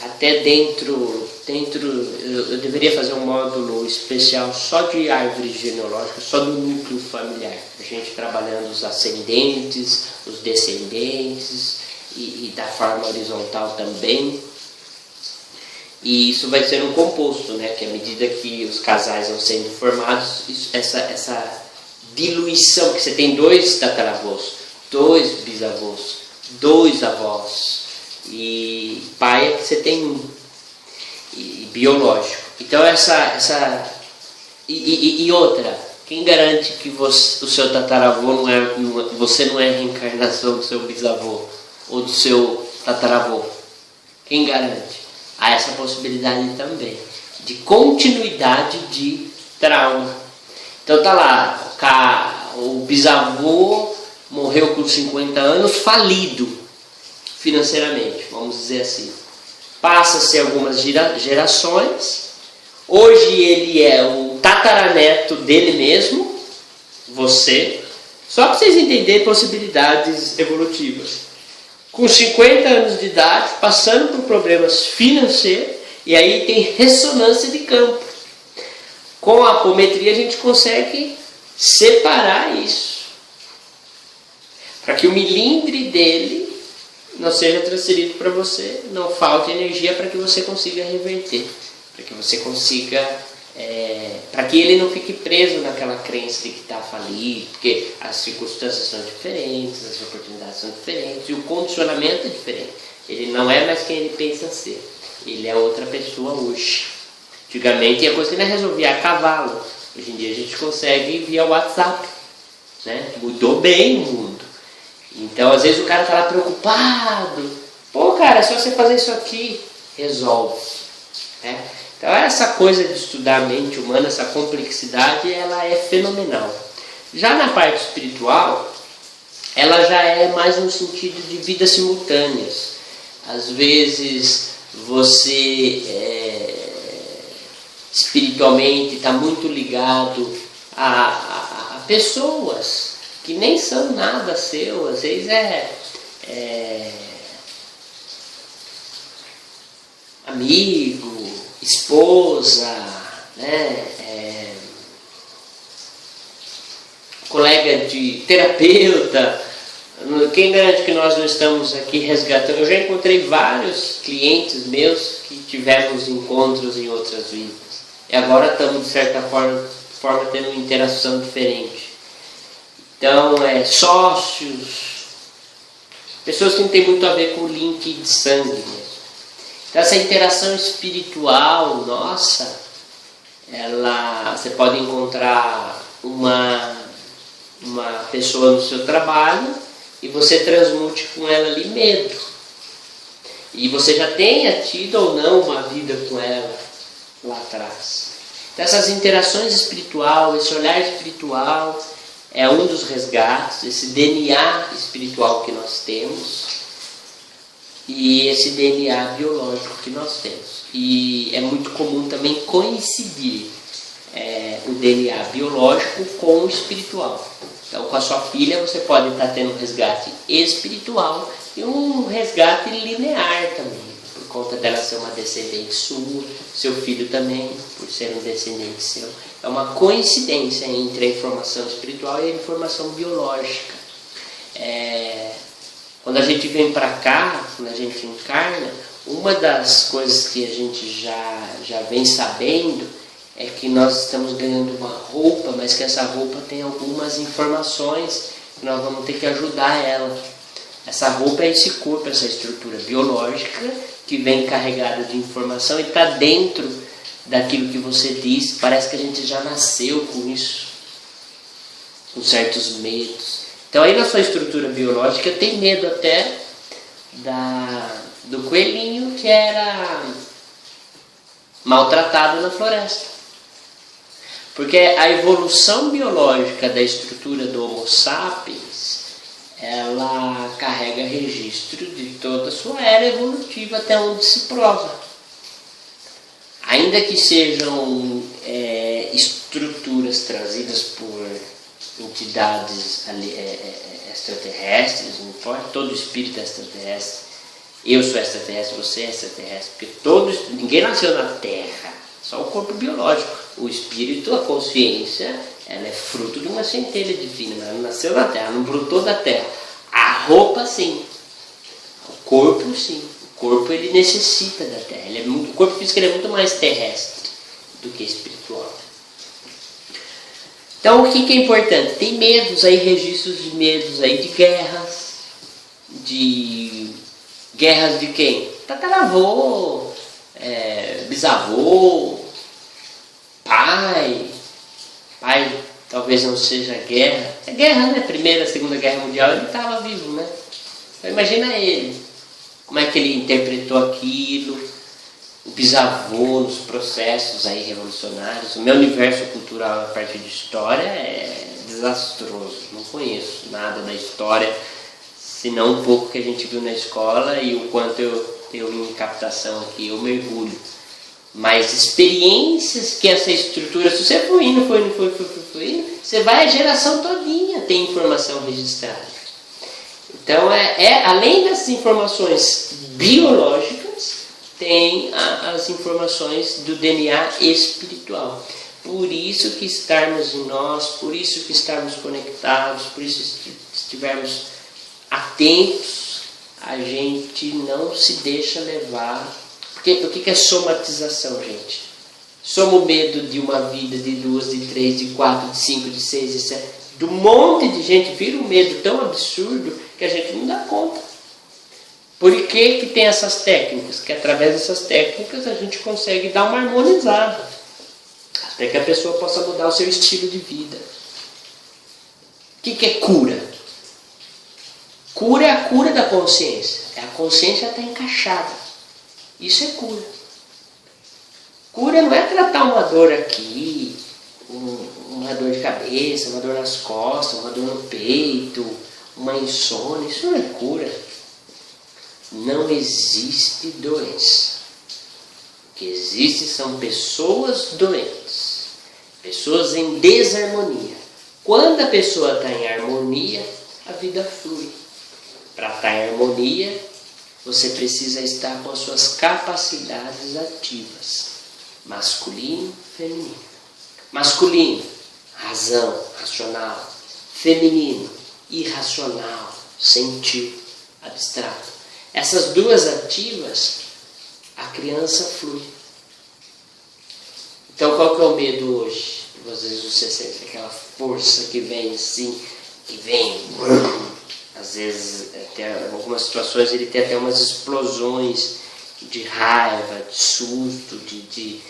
até dentro eu deveria fazer um módulo especial só de árvore genealógica, só do núcleo familiar, a gente trabalhando os ascendentes, os descendentes e da forma horizontal também. E isso vai ser um composto, né? Que à medida que os casais vão sendo formados, essa diluição, que você tem 2 tataravós, 2 bisavós, 2 avós, e pai é que você tem 1, e biológico. Então e outra, quem garante que o seu tataravô você não é reencarnação do seu bisavô ou do seu tataravô? Quem garante? Há essa possibilidade também de continuidade de trauma. Então tá lá, o bisavô morreu com 50 anos, falido financeiramente, vamos dizer assim. Passa-se algumas gerações, hoje ele é o tataraneto dele mesmo, você, só para vocês entenderem possibilidades evolutivas. Com 50 anos de idade, passando por problemas financeiros, e aí tem ressonância de campo. Com a apometria a gente consegue separar isso, para que o milindre dele não seja transferido para você, não falte energia para que você consiga reverter, para que você consiga, para que ele não fique preso naquela crença de que está falido, porque as circunstâncias são diferentes, as oportunidades são diferentes e o condicionamento é diferente. Ele não é mais quem ele pensa ser, ele é outra pessoa hoje. Antigamente a coisa que não resolvia a cavalo, hoje em dia a gente consegue via WhatsApp, né? Mudou bem o mundo. Então às vezes o cara está lá preocupado, pô cara, é só você fazer isso aqui, resolve, né? Então essa coisa de estudar a mente humana, essa complexidade, ela é fenomenal. Já na parte espiritual, ela já é mais no sentido de vidas simultâneas. Às vezes você espiritualmente está muito ligado a pessoas que nem são nada seu, às vezes amigo, esposa, né? Colega de terapeuta. Quem garante que nós não estamos aqui resgatando? Eu já encontrei vários clientes meus que tivemos encontros em outras vidas e agora estamos de certa forma tendo uma interação diferente. Então sócios, pessoas que não tem muito a ver com o link de sangue mesmo. Então essa interação espiritual nossa, você pode encontrar uma pessoa no seu trabalho e você transmute com ela ali medo. E você já tenha tido ou não uma vida com ela lá atrás. Então essas interações espirituais, esse olhar espiritual é um dos resgates, esse DNA espiritual que nós temos. E esse DNA biológico que nós temos. E é muito comum também coincidir o DNA biológico com o espiritual. Então, com a sua filha, você pode estar tendo um resgate espiritual e um resgate linear também, por conta dela ser uma descendente sua, seu filho também, por ser um descendente seu. É uma coincidência entre a informação espiritual e a informação biológica. Quando a gente vem para cá, quando a gente encarna, uma das coisas que a gente já vem sabendo é que nós estamos ganhando uma roupa, mas que essa roupa tem algumas informações que nós vamos ter que ajudar ela. Essa roupa é esse corpo, essa estrutura biológica que vem carregada de informação e está dentro daquilo que você disse. Parece que a gente já nasceu com isso, com certos medos. Então aí na sua estrutura biológica tem medo até do coelhinho que era maltratado na floresta. Porque a evolução biológica da estrutura do Homo sapiens, ela carrega registro de toda a sua era evolutiva até onde se prova. Ainda que sejam estruturas trazidas por entidades extraterrestres, não importa, todo espírito é extraterrestre. Eu sou extraterrestre, você é extraterrestre, porque ninguém nasceu na Terra, só o corpo biológico. O espírito, a consciência, ela é fruto de uma centelha divina, ela não nasceu na Terra, não brotou da Terra. A roupa sim, o corpo sim, o corpo ele necessita da terra. O corpo físico ele é muito mais terrestre do que espiritual. Então o que é importante? Tem medos aí, registros de medos aí de guerras. Guerras de quem? Tataravô, bisavô, pai talvez não seja guerra. É guerra, né? Primeira, Segunda Guerra Mundial, ele estava vivo, né? Então imagina ele, como é que ele interpretou aquilo, o bisavô nos processos aí revolucionários. O meu universo cultural a partir de história é desastroso, não conheço nada da história, senão um pouco que a gente viu na escola e o quanto eu tenho em captação aqui, eu mergulho. Mas experiências que essa estrutura, se você for indo, você vai a geração todinha tem informação registrada. Então, além das informações biológicas, tem as informações do DNA espiritual. Por isso que estarmos em nós, por isso que estarmos conectados, por isso estivermos atentos, a gente não se deixa levar. Porque o que é somatização, gente? Soma o medo de uma vida, de 2, de 3, de 4, de 5, de 6, de 7. De um monte de gente vira um medo tão absurdo que a gente não dá conta. Por que tem essas técnicas? Que através dessas técnicas a gente consegue dar uma harmonizada. Até que a pessoa possa mudar o seu estilo de vida. O que é cura? Cura é a cura da consciência. A consciência está encaixada. Isso é cura. Cura não é tratar uma dor aqui, uma dor de cabeça, uma dor nas costas, uma dor no peito, uma insônia. Isso não é cura. Não existe doença. O que existe são pessoas doentes. Pessoas em desarmonia. Quando a pessoa está em harmonia, a vida flui. Para estar em harmonia, você precisa estar com as suas capacidades ativas. Masculino, feminino. Masculino, razão, racional. Feminino, irracional, sentir, abstrato. Essas duas ativas, a criança flui. Então qual que é o medo hoje? Às vezes você sente aquela força que vem assim, que vem... Às vezes, em algumas situações, ele tem até umas explosões de raiva, de susto, de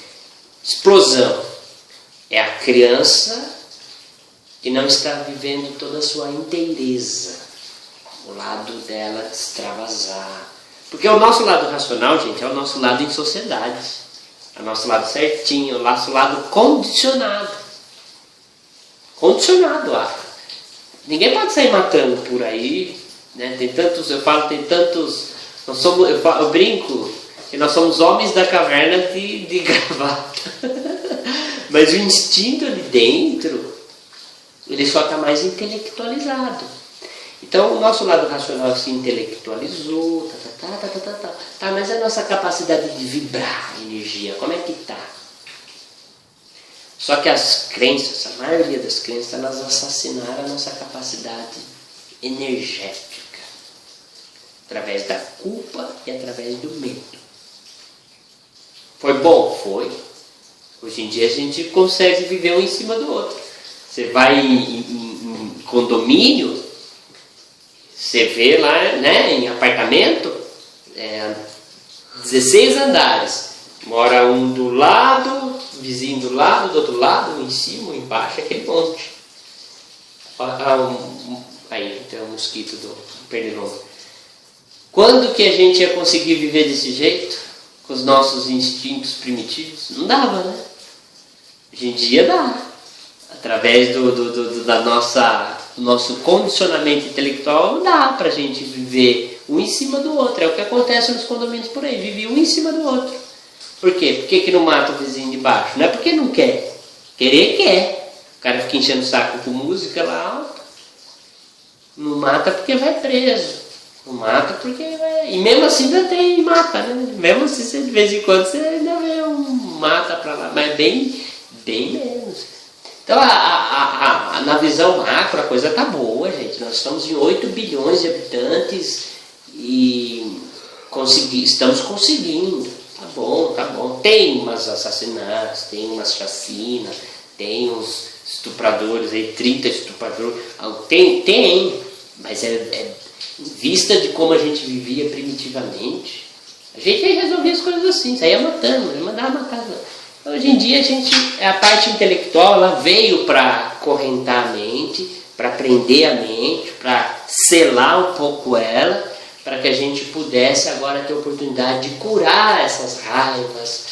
explosão. É a criança que não está vivendo toda a sua inteireza. O lado dela extravasar. Porque o nosso lado racional, gente, é o nosso lado em sociedade. É o nosso lado certinho, é o nosso lado condicionado. Condicionado, Ninguém pode sair matando por aí, né? Tem tantos, tem tantos. Eu brinco que nós somos homens da caverna de gravata. Mas o instinto ali dentro, ele só está mais intelectualizado. Então o nosso lado racional se intelectualizou, mas a nossa capacidade de vibrar a energia, como é que está? Só que as crenças, a maioria das crenças, elas assassinaram a nossa capacidade energética. Através da culpa e através do medo. Foi bom? Foi. Hoje em dia a gente consegue viver um em cima do outro. Você vai em condomínio, você vê lá, né, em apartamento, 16 andares. Mora um do lado, vizinho do lado, do outro lado, um em cima, um embaixo, aquele monte. Aí tem um mosquito do pernilongo. Quando que a gente ia conseguir viver desse jeito? Com os nossos instintos primitivos? Não dava, né? Hoje em dia dá. Através do nosso condicionamento intelectual, dá pra gente viver um em cima do outro. É o que acontece nos condomínios por aí. Vive um em cima do outro. Por quê? Por que não mata o vizinho de baixo? Não é porque não quer. Querer quer. O cara fica enchendo o saco com música lá alta. Não mata porque vai preso. Não mata porque vai... E mesmo assim ainda tem mata, né? Mesmo assim, você, de vez em quando, você ainda vê um mata pra lá. Mas bem menos. Então, na visão macro, a coisa tá boa, gente. Nós estamos em 8 bilhões de habitantes e estamos conseguindo. Tá bom, tá bom. Tem umas assassinatos, tem umas chacinas, tem uns estupradores aí, 30 estupradores. Tem, mas em vista de como a gente vivia primitivamente, a gente ia resolver as coisas assim, saía matando, mandava matar. Hoje em dia a parte intelectual ela veio para correntar a mente, para prender a mente, para selar um pouco ela, para que a gente pudesse agora ter a oportunidade de curar essas raivas,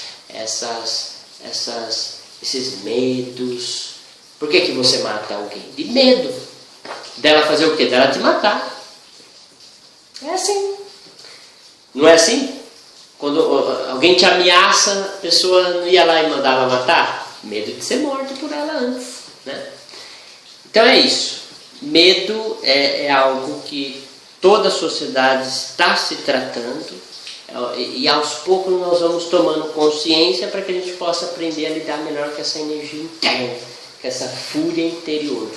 esses medos. Por que você mata alguém? De medo dela fazer o quê? Dela te matar. É assim. Não é assim? Quando alguém te ameaça, a pessoa não ia lá e mandava matar? Medo de ser morto por ela antes, né? Então é isso. Medo é algo que toda a sociedade está se tratando, e aos poucos nós vamos tomando consciência para que a gente possa aprender a lidar melhor com essa energia interna, com essa fúria interior,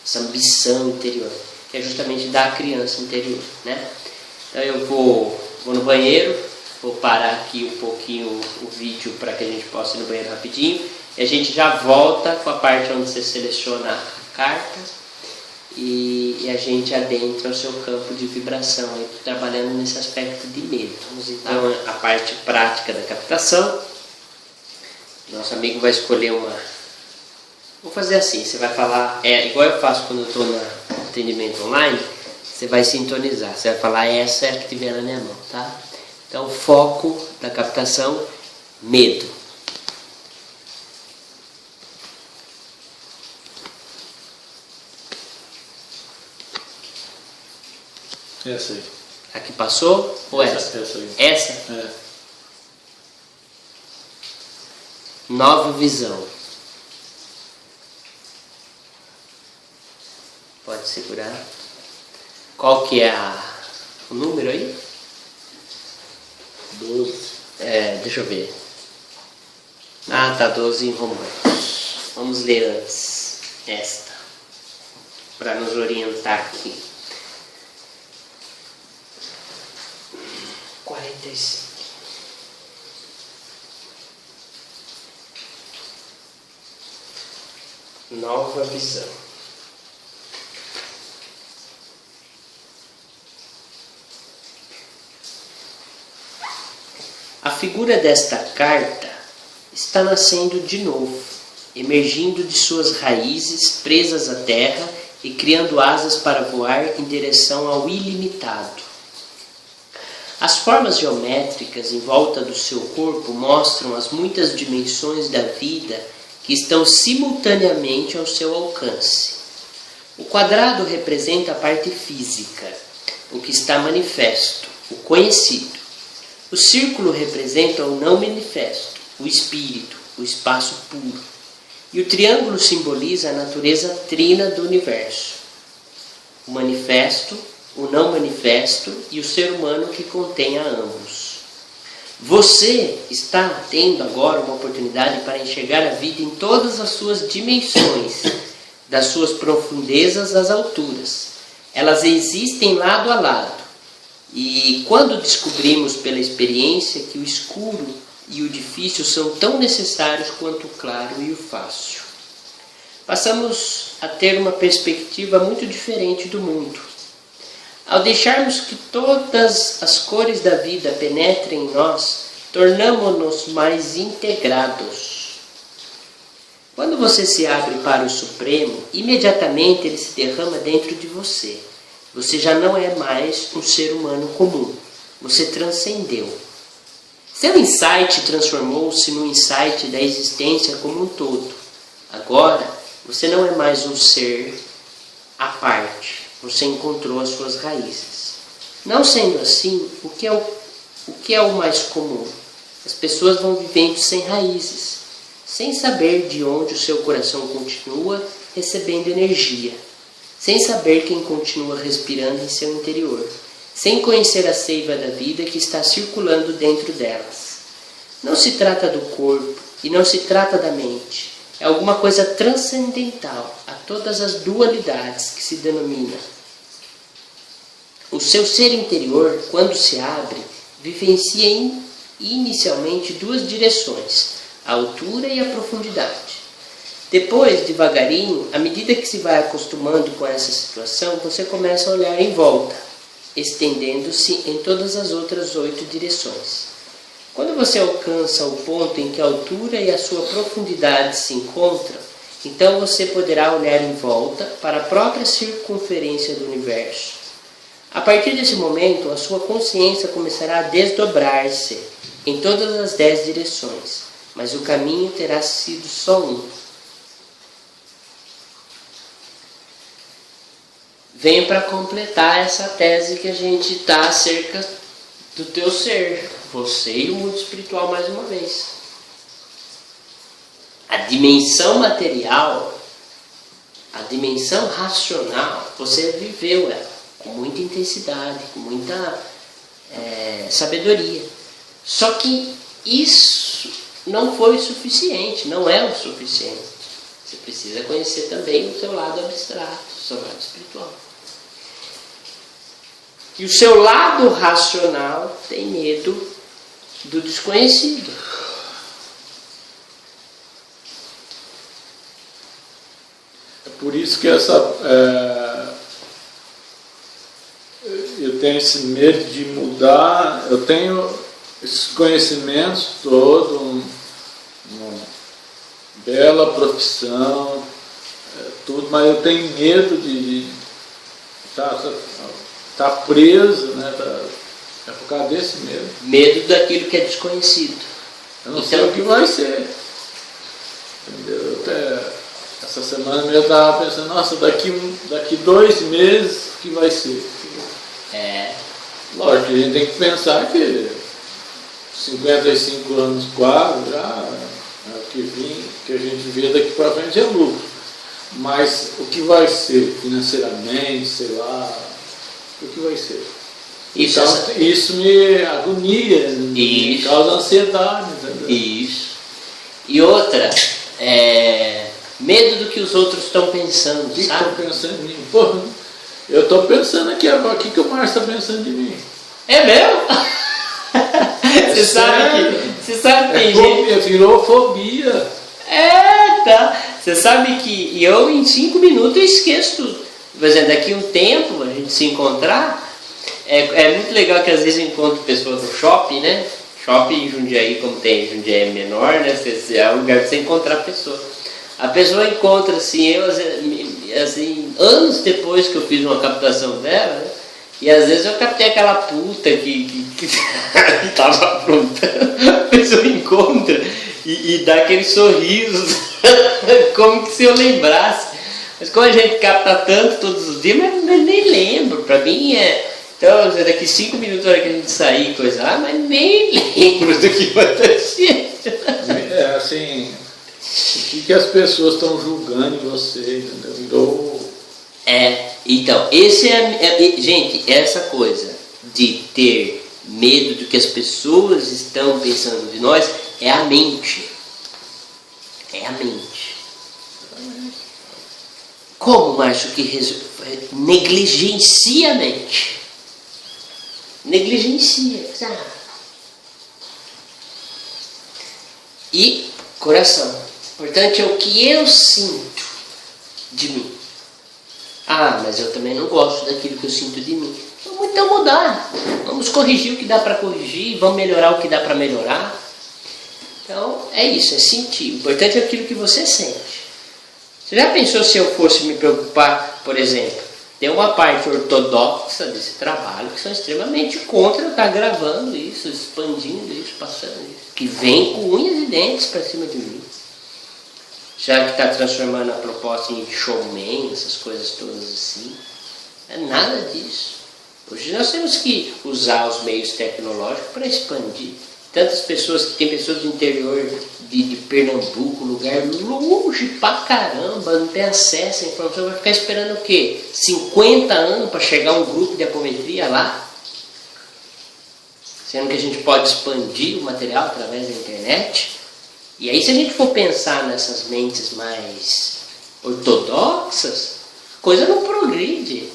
essa ambição interior, que é justamente da criança interior, né? Então eu vou no banheiro, vou parar aqui um pouquinho o vídeo para que a gente possa ir no banheiro rapidinho, e a gente já volta com a parte onde você seleciona a carta e a gente adentra o seu campo de vibração, aí, trabalhando nesse aspecto de medo. Vamos então a parte prática da captação. Nosso amigo vai escolher uma... Vou fazer assim, você vai falar, igual eu faço quando eu estou no atendimento online, você vai sintonizar, você vai falar essa é a que tiver na minha mão, tá? Então, foco da captação, medo. Essa aí. A que passou ou essa? Essa aí. Essa? É. Nova visão. Pode segurar. Qual que é o número aí? 12. Deixa eu ver. Ah, tá, 12 em romano. Vamos ler antes esta, para nos orientar aqui. 45. Nova visão. A figura desta carta está nascendo de novo, emergindo de suas raízes presas à terra e criando asas para voar em direção ao ilimitado. As formas geométricas em volta do seu corpo mostram as muitas dimensões da vida que estão simultaneamente ao seu alcance. O quadrado representa a parte física, o que está manifesto, o conhecido. O círculo representa o não manifesto, o espírito, o espaço puro. E o triângulo simboliza a natureza trina do universo. O manifesto, o não manifesto e o ser humano que contém a ambos. Você está tendo agora uma oportunidade para enxergar a vida em todas as suas dimensões, das suas profundezas às alturas. Elas existem lado a lado. E quando descobrimos pela experiência que o escuro e o difícil são tão necessários quanto o claro e o fácil, passamos a ter uma perspectiva muito diferente do mundo. Ao deixarmos que todas as cores da vida penetrem em nós, tornamo-nos mais integrados. Quando você se abre para o Supremo, imediatamente ele se derrama dentro de você. Você já não é mais um ser humano comum. Você transcendeu. Seu insight transformou-se no insight da existência como um todo. Agora, você não é mais um ser à parte. Você encontrou as suas raízes. Não sendo assim, o que é o mais comum? As pessoas vão vivendo sem raízes, sem saber de onde o seu coração continua recebendo energia, sem saber quem continua respirando em seu interior, sem conhecer a seiva da vida que está circulando dentro delas. Não se trata do corpo e não se trata da mente. É alguma coisa transcendental a todas as dualidades que se denomina. O seu ser interior, quando se abre, vivencia inicialmente duas direções, a altura e a profundidade. Depois, devagarinho, à medida que se vai acostumando com essa situação, você começa a olhar em volta, estendendo-se em todas as outras 8 direções. Quando você alcança o ponto em que a altura e a sua profundidade se encontram, então você poderá olhar em volta para a própria circunferência do universo. A partir desse momento, a sua consciência começará a desdobrar-se em todas as 10 direções, mas o caminho terá sido só um. Vem para completar essa tese que a gente está acerca do teu ser, você e o mundo espiritual mais uma vez. A dimensão material, a dimensão racional, você viveu ela com muita intensidade, com muita sabedoria. Só que isso não foi o suficiente, não é o suficiente. Você precisa conhecer também o seu lado abstrato, o seu lado espiritual. E o seu lado racional tem medo do desconhecido. É por isso que eu tenho esse medo de mudar, eu tenho esses conhecimentos todos, uma bela profissão, tudo, mas eu tenho medo de estar preso, né? É por causa desse medo. Medo daquilo que é desconhecido. Eu não sei o que vai ser. Entendeu? Até essa semana eu estava pensando, nossa, daqui 2 meses o que vai ser? Lógico, a gente tem que pensar que 55 anos quase já é o que a gente vê daqui para frente é lucro. Mas o que vai ser financeiramente, sei lá, o que vai ser? Isso me agonia, me causa ansiedade, entendeu? Isso. E outra, medo do que os outros estão pensando, sabe? Estão pensando em mim? Pô, eu estou pensando aqui agora, o que o Márcio está pensando de mim? É mesmo? Você sabe que tem gente... Virou fobia. Tá. Você sabe que eu em 5 minutos eu esqueço tudo. Por exemplo, daqui a um tempo a gente se encontrar, é muito legal que às vezes eu encontro pessoas no shopping, né? Shopping em Jundiaí, como tem Jundiaí menor, né? É um lugar para você encontrar pessoas. A pessoa encontra assim, eu assim, anos depois que eu fiz uma captação dela, né? E às vezes eu captei aquela puta que estava pronta. A pessoa encontra e dá aquele sorriso, como que se eu lembrasse. Mas como a gente capta tanto todos os dias, mas nem lembro. Para mim então, daqui 5 minutos, na hora que a gente sair, coisa lá, mas nem lembro do que vai acontecer. Assim, o que as pessoas estão julgando em você, entendeu? Então, gente, essa coisa de ter medo do que as pessoas estão pensando de nós é a mente. É a mente. Como, Márcio, que negligencia a mente? Negligencia. E coração. Importante é o que eu sinto de mim. Mas eu também não gosto daquilo que eu sinto de mim. Vamos então mudar. Vamos corrigir o que dá para corrigir, vamos melhorar o que dá para melhorar. Então, é isso, é sentir. O importante é aquilo que você sente. Você já pensou se eu fosse me preocupar, por exemplo, tem uma parte ortodoxa desse trabalho que são extremamente contra eu estar gravando isso, expandindo isso, passando isso, que vem com unhas e dentes para cima de mim. Já que está transformando a proposta em showman, essas coisas todas assim. Não é nada disso. Hoje nós temos que usar os meios tecnológicos para expandir. Tantas pessoas, que tem pessoas do interior de Pernambuco, lugar longe pra caramba, não tem acesso à informação, vai ficar esperando o quê? 50 anos para chegar um grupo de apometria lá? Sendo que a gente pode expandir o material através da internet. E aí, se a gente for pensar nessas mentes mais ortodoxas, a coisa não progride.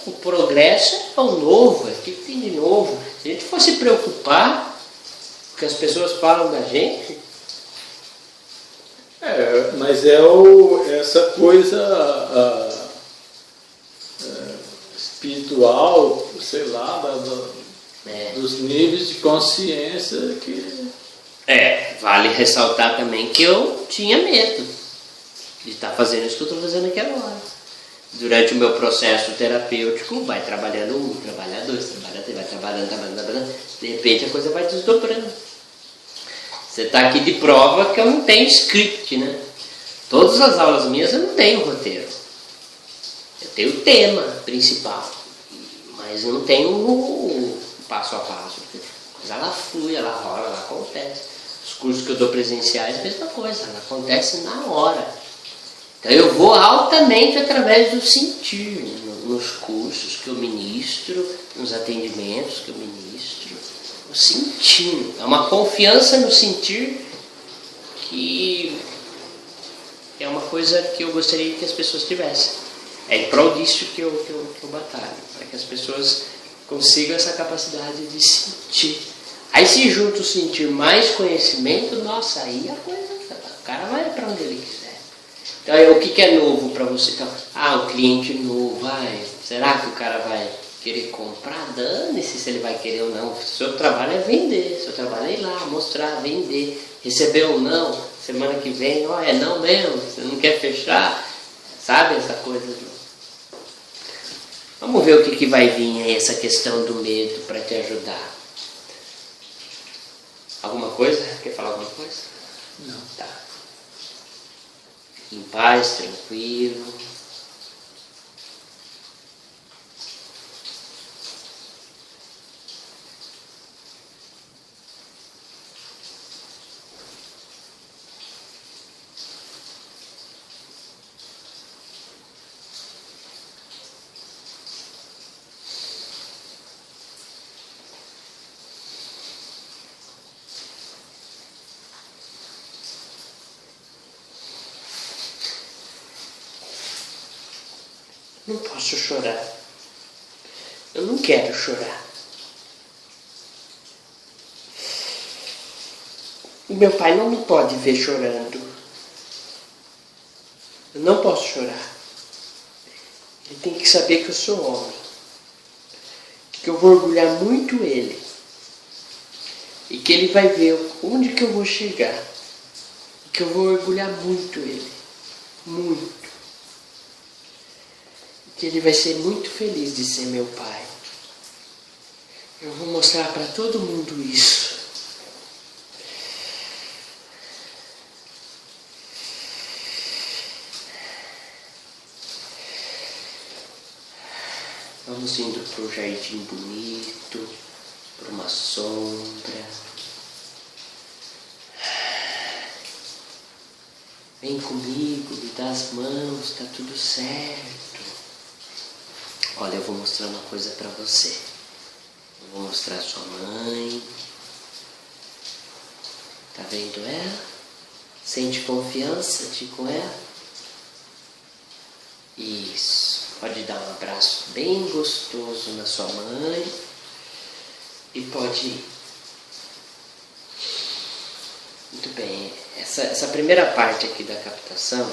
O progresso é o novo, é o que tem de novo. Se a gente fosse preocupar com o que as pessoas falam da gente... Mas essa coisa espiritual, sei lá, dos níveis de consciência que... vale ressaltar também que eu tinha medo de estar fazendo isso que eu estou fazendo aqui agora. Durante o meu processo terapêutico, vai trabalhando um, trabalha dois, trabalha três, vai trabalhando. De repente a coisa vai desdobrando. Você está aqui de prova que eu não tenho script, né? Todas as aulas minhas eu não tenho roteiro. Eu tenho o tema principal, mas eu não tenho o passo a passo. Mas ela flui, ela rola, ela acontece. Os cursos que eu dou presenciais, a mesma coisa, ela acontece na hora. Então eu vou altamente através do sentir, nos cursos que eu ministro, nos atendimentos que eu ministro, o sentir. É uma confiança no sentir que é uma coisa que eu gostaria que as pessoas tivessem. É em prol disso que eu batalho, para que as pessoas consigam essa capacidade de sentir. Aí se junto sentir mais conhecimento, nossa, aí a coisa, o cara vai para onde ele quiser. Então, o que é novo para você? Então, um cliente novo, será que o cara vai querer comprar? Dane-se se ele vai querer ou não. O seu trabalho é vender, o seu trabalho é ir lá, mostrar, vender, receber ou não, semana que vem, é não mesmo, você não quer fechar, sabe essa coisa? Vamos ver o que vai vir aí, essa questão do medo para te ajudar. Alguma coisa? Quer falar alguma coisa? Não. Tá. Em paz, tranquilo. Não posso chorar. Eu não quero chorar. E meu pai não me pode ver chorando. Eu não posso chorar. Ele tem que saber que eu sou homem. Que eu vou orgulhar muito ele. E que ele vai ver onde que eu vou chegar. Que eu vou orgulhar muito ele. Muito. Que ele vai ser muito feliz de ser meu pai. Eu vou mostrar para todo mundo isso. Vamos indo para um jardim bonito, para uma sombra. Vem comigo, me dá as mãos, tá tudo certo. Olha, eu vou mostrar uma coisa para você. Eu vou mostrar a sua mãe. Tá vendo ela? Sente confiança com ela? Isso. Pode dar um abraço bem gostoso na sua mãe. E pode ir. Muito bem. Essa primeira parte aqui da captação,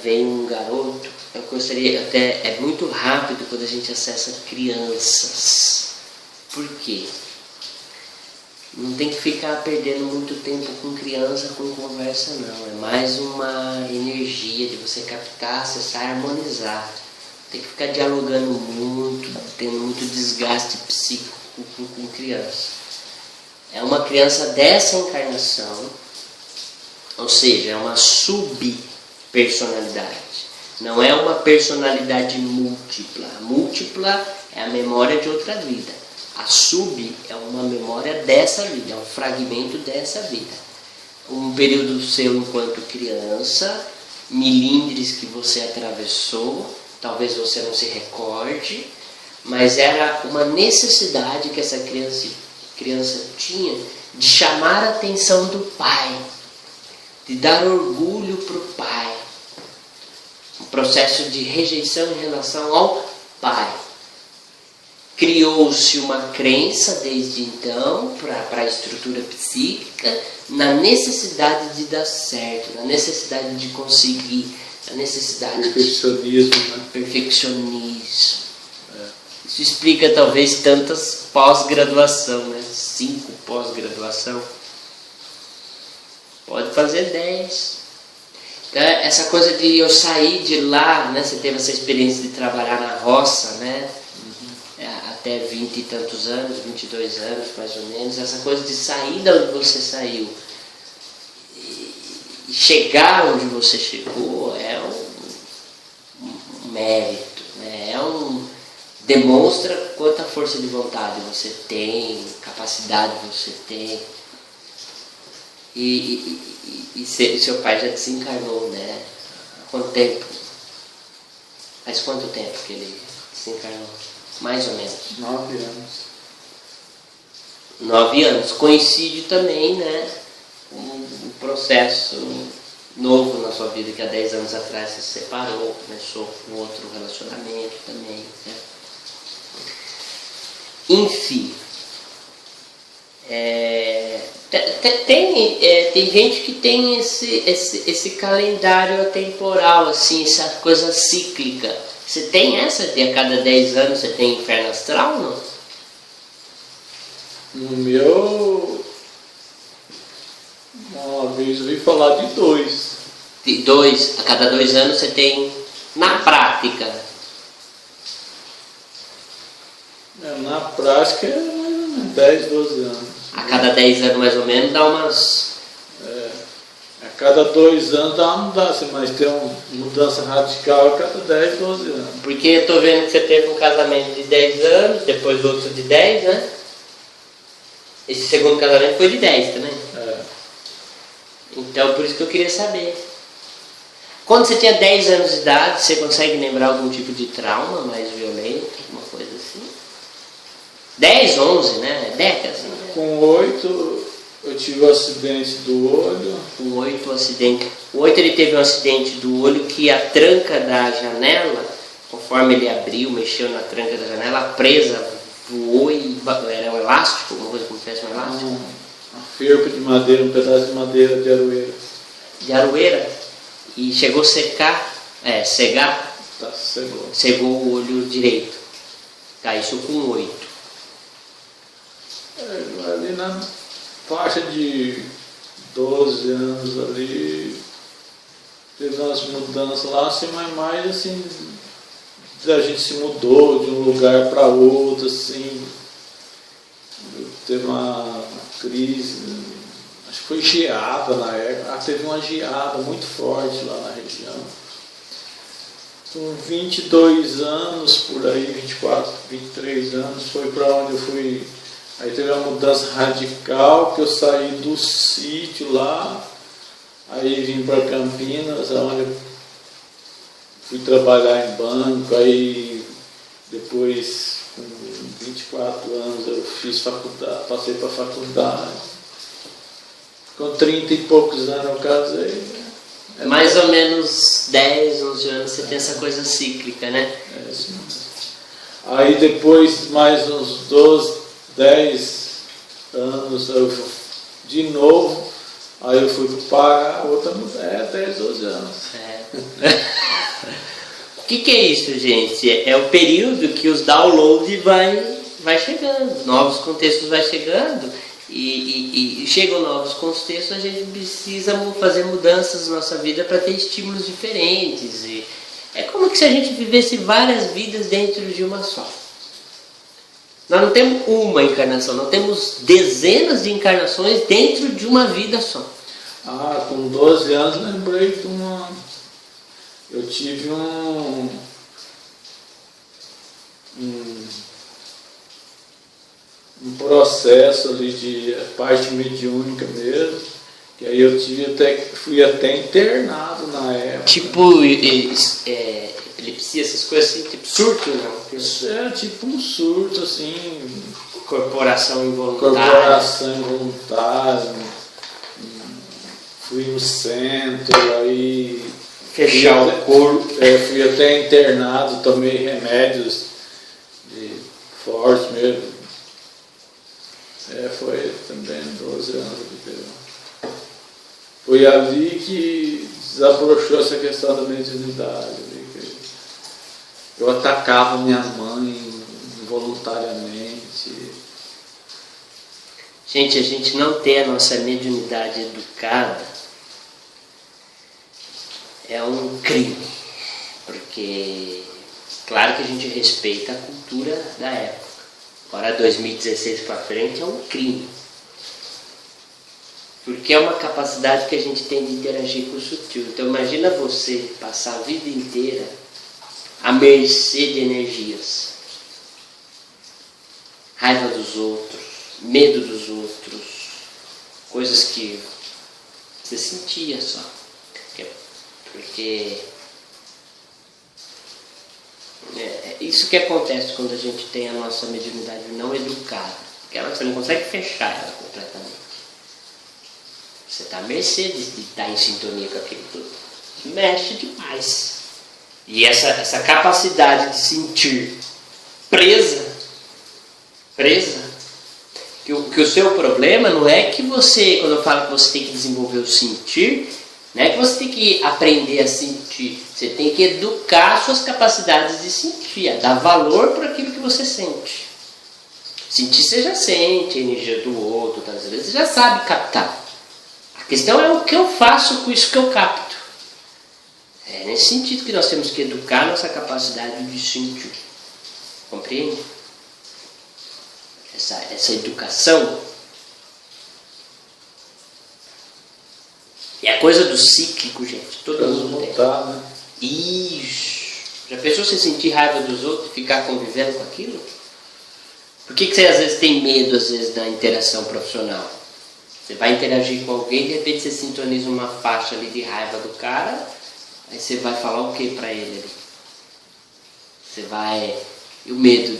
vem um garoto. Eu gostaria, até é muito rápido quando a gente acessa crianças. Por quê? Não tem que ficar perdendo muito tempo com criança, com conversa não. É mais uma energia de você captar, acessar, harmonizar. Tem que ficar dialogando muito, tendo muito desgaste psíquico com criança. É uma criança dessa encarnação, ou seja, é uma subpersonalidade. Não é uma personalidade múltipla. A múltipla é a memória de outra vida. A sub é uma memória dessa vida, é um fragmento dessa vida. Um período seu enquanto criança, milindres que você atravessou, talvez você não se recorde, mas era uma necessidade que essa criança tinha de chamar a atenção do pai, de dar orgulho para o pai. Um processo de rejeição em relação ao pai. criou-se uma crença desde então para a estrutura psíquica na necessidade de dar certo, na necessidade de conseguir, na necessidade perfeccionismo, de perfeccionismo. Isso explica talvez tantas pós-graduação, né? 5 pós-graduação. Pode fazer 10. Então, essa coisa de eu sair de lá, né? Você teve essa experiência de trabalhar na roça, né? Até 20 e tantos anos, 22 anos mais ou menos. Essa coisa de sair de onde você saiu e chegar onde você chegou é um mérito, né? Demonstra quanta força de vontade você tem, capacidade você tem. E seu pai já desencarnou, né? Há quanto tempo? Faz quanto tempo que ele desencarnou? Mais ou menos. 9 anos. 9 anos. Coincide também, né? Um processo novo na sua vida, que há 10 anos atrás você se separou, começou um outro relacionamento também, né? Enfim, tem gente que tem esse calendário atemporal, assim, essa coisa cíclica. Você tem essa de a cada 10 anos você tem inferno astral, não? No meu, uma vez eu ouvi falar de 2. De 2, a cada 2 anos você tem, na prática. Na prática é mais ou menos 10, 12 anos. A cada 10 anos mais ou menos dá umas... A cada 2 anos dá uma mudança, mas tem uma mudança radical a cada 10, 12 anos. Porque eu estou vendo que você teve um casamento de 10 anos, depois outro de 10, né? Esse segundo casamento foi de 10 também. Então, por isso que eu queria saber. Quando você tinha 10 anos de idade, você consegue lembrar algum tipo de trauma mais violento, alguma coisa assim? 10, 11, né? Décadas. Né? Com 8, eu tive um acidente do olho. Com 8, o acidente. O 8, ele teve um acidente do olho que a tranca da janela, conforme ele abriu, mexeu na tranca da janela, a presa voou e era um elástico, alguma coisa como se fosse um elástico. Uma ferpa de madeira, um pedaço de madeira de aroeira. De aroeira? E chegou a secar, cegar? Tá, cegou. Cegou o olho direito. Tá, isso com 8. Ali na faixa de 12 anos ali, teve umas mudanças lá, assim, mas mais assim, a gente se mudou de um lugar para outro, assim, teve uma crise, acho que foi geada na época, teve uma geada muito forte lá na região. Com 22 anos, por aí, 24, 23 anos, foi para onde eu fui. Aí teve uma mudança radical, que eu saí do sítio lá, aí vim para Campinas, onde eu fui trabalhar em banco, aí depois, com 24 anos, eu fiz faculdade, passei para a faculdade. Com 30 e poucos anos eu casei. Mais ou menos 10, 11 anos você tem essa coisa cíclica, né? Sim. Aí depois, mais uns 12, 10 anos, eu de novo, aí eu fui para outra mulher, 10, 12 anos. O que é isso, gente? É o período que os downloads vai chegando, novos contextos vai chegando, e chegam novos contextos, a gente precisa fazer mudanças na nossa vida para ter estímulos diferentes. E é como que se a gente vivesse várias vidas dentro de uma só. Nós não temos uma encarnação, nós temos dezenas de encarnações dentro de uma vida só. Com 12 anos lembrei de uma... Eu tive um processo ali de parte mediúnica mesmo, que aí eu fui até internado na época. Tipo epilepsia, essas coisas assim, tipo surto, não? Tipo um surto, assim. Corporação involuntária. Corporação involuntária. Fui no centro, aí... Fechar o corpo. Fui até internado, tomei remédios forte mesmo. Foi também 12 anos que teve. Foi ali que desabrochou essa questão da mediunidade. Eu atacava minha mãe involuntariamente. Gente, a gente não ter a nossa mediunidade educada é um crime, porque claro que a gente respeita a cultura da época. Agora 2016 para frente é um crime, porque é uma capacidade que a gente tem de interagir com o sutil. Então imagina você passar a vida inteira à mercê de energias, raiva dos outros, medo dos outros, coisas que você sentia só. Porque é isso que acontece quando a gente tem a nossa mediunidade não educada. Porque você não consegue fechar ela completamente. Você está à mercê de estar em sintonia com aquilo tudo. Mexe demais. E essa capacidade de sentir presa, que o seu problema não é que você, quando eu falo que você tem que desenvolver o sentir, não é que você tem que aprender a sentir, você tem que educar suas capacidades de sentir, a dar valor para aquilo que você sente. Sentir você já sente a energia do outro, às vezes você já sabe captar. A questão é o que eu faço com isso que eu capto. É nesse sentido que nós temos que educar nossa capacidade de sentir. Compreende? Essa educação é a coisa do cíclico, gente. Todo mundo tem. Né? Isso. Já pensou você sentir raiva dos outros e ficar convivendo com aquilo? Por que você às vezes tem medo da interação profissional? Você vai interagir com alguém e de repente você sintoniza uma faixa ali de raiva do cara, aí você vai falar o que para ele ali? Você vai... E o medo do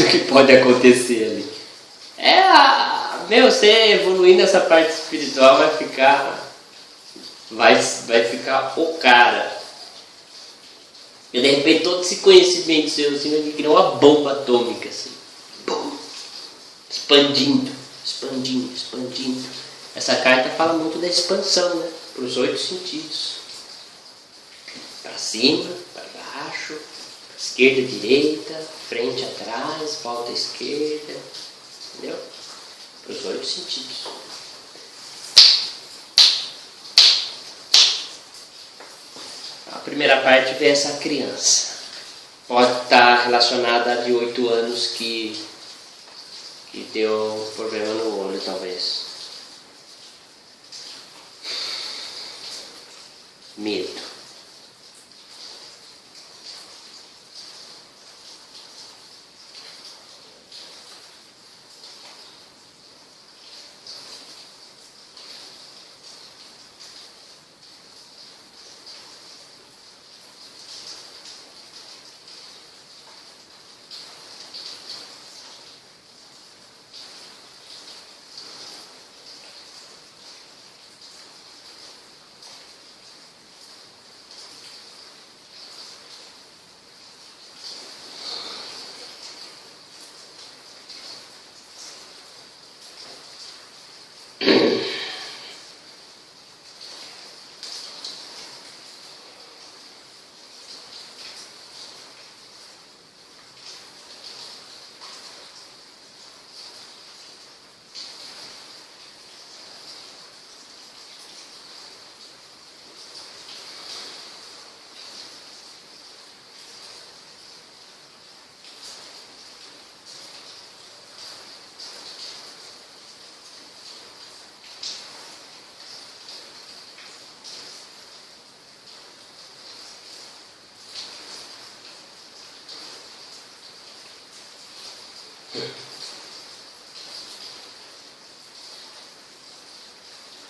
que pode acontecer ali? Você evoluir nessa parte espiritual vai ficar o cara. E de repente todo esse conhecimento seu assim, vai criar uma bomba atômica assim. Bum, expandindo. Essa carta fala muito da expansão, né? Para os 8 sentidos. Para cima, para baixo, esquerda, direita, frente, atrás, volta, esquerda. Entendeu? Para os 8 sentidos. A primeira parte vê essa criança. Pode estar relacionada a de 8 anos que deu problema no olho, talvez. Medo.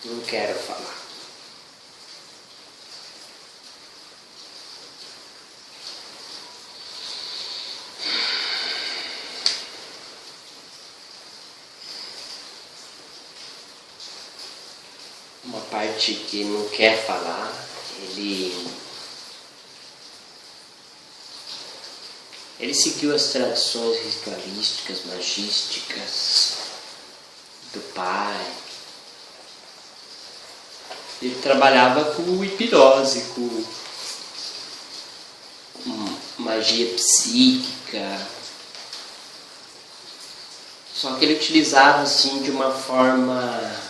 Não quero falar. Uma parte que não quer falar, ele Ele seguiu as tradições ritualísticas, magísticas do pai. Ele trabalhava com hipnose, com magia psíquica. Só que ele utilizava assim de uma forma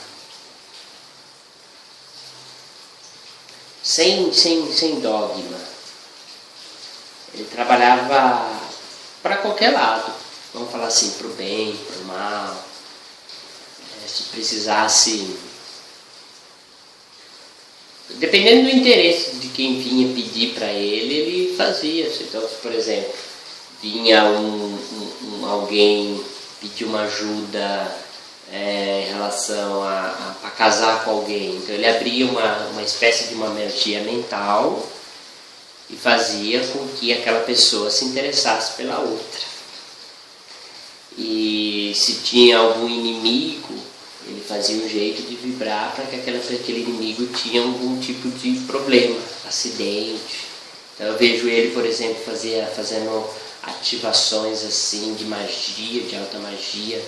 sem dogma. Ele trabalhava para qualquer lado, vamos falar assim, para o bem, para o mal. Se precisasse, dependendo do interesse de quem vinha pedir para ele fazia. Então, por exemplo, vinha alguém pedir uma ajuda em relação a casar com alguém, então ele abria uma espécie de uma magia mental e fazia com que aquela pessoa se interessasse pela outra. E se tinha algum inimigo, ele fazia um jeito de vibrar para que aquele inimigo tinha algum tipo de problema, acidente. Então eu vejo ele, por exemplo, fazendo ativações assim de magia, de alta magia,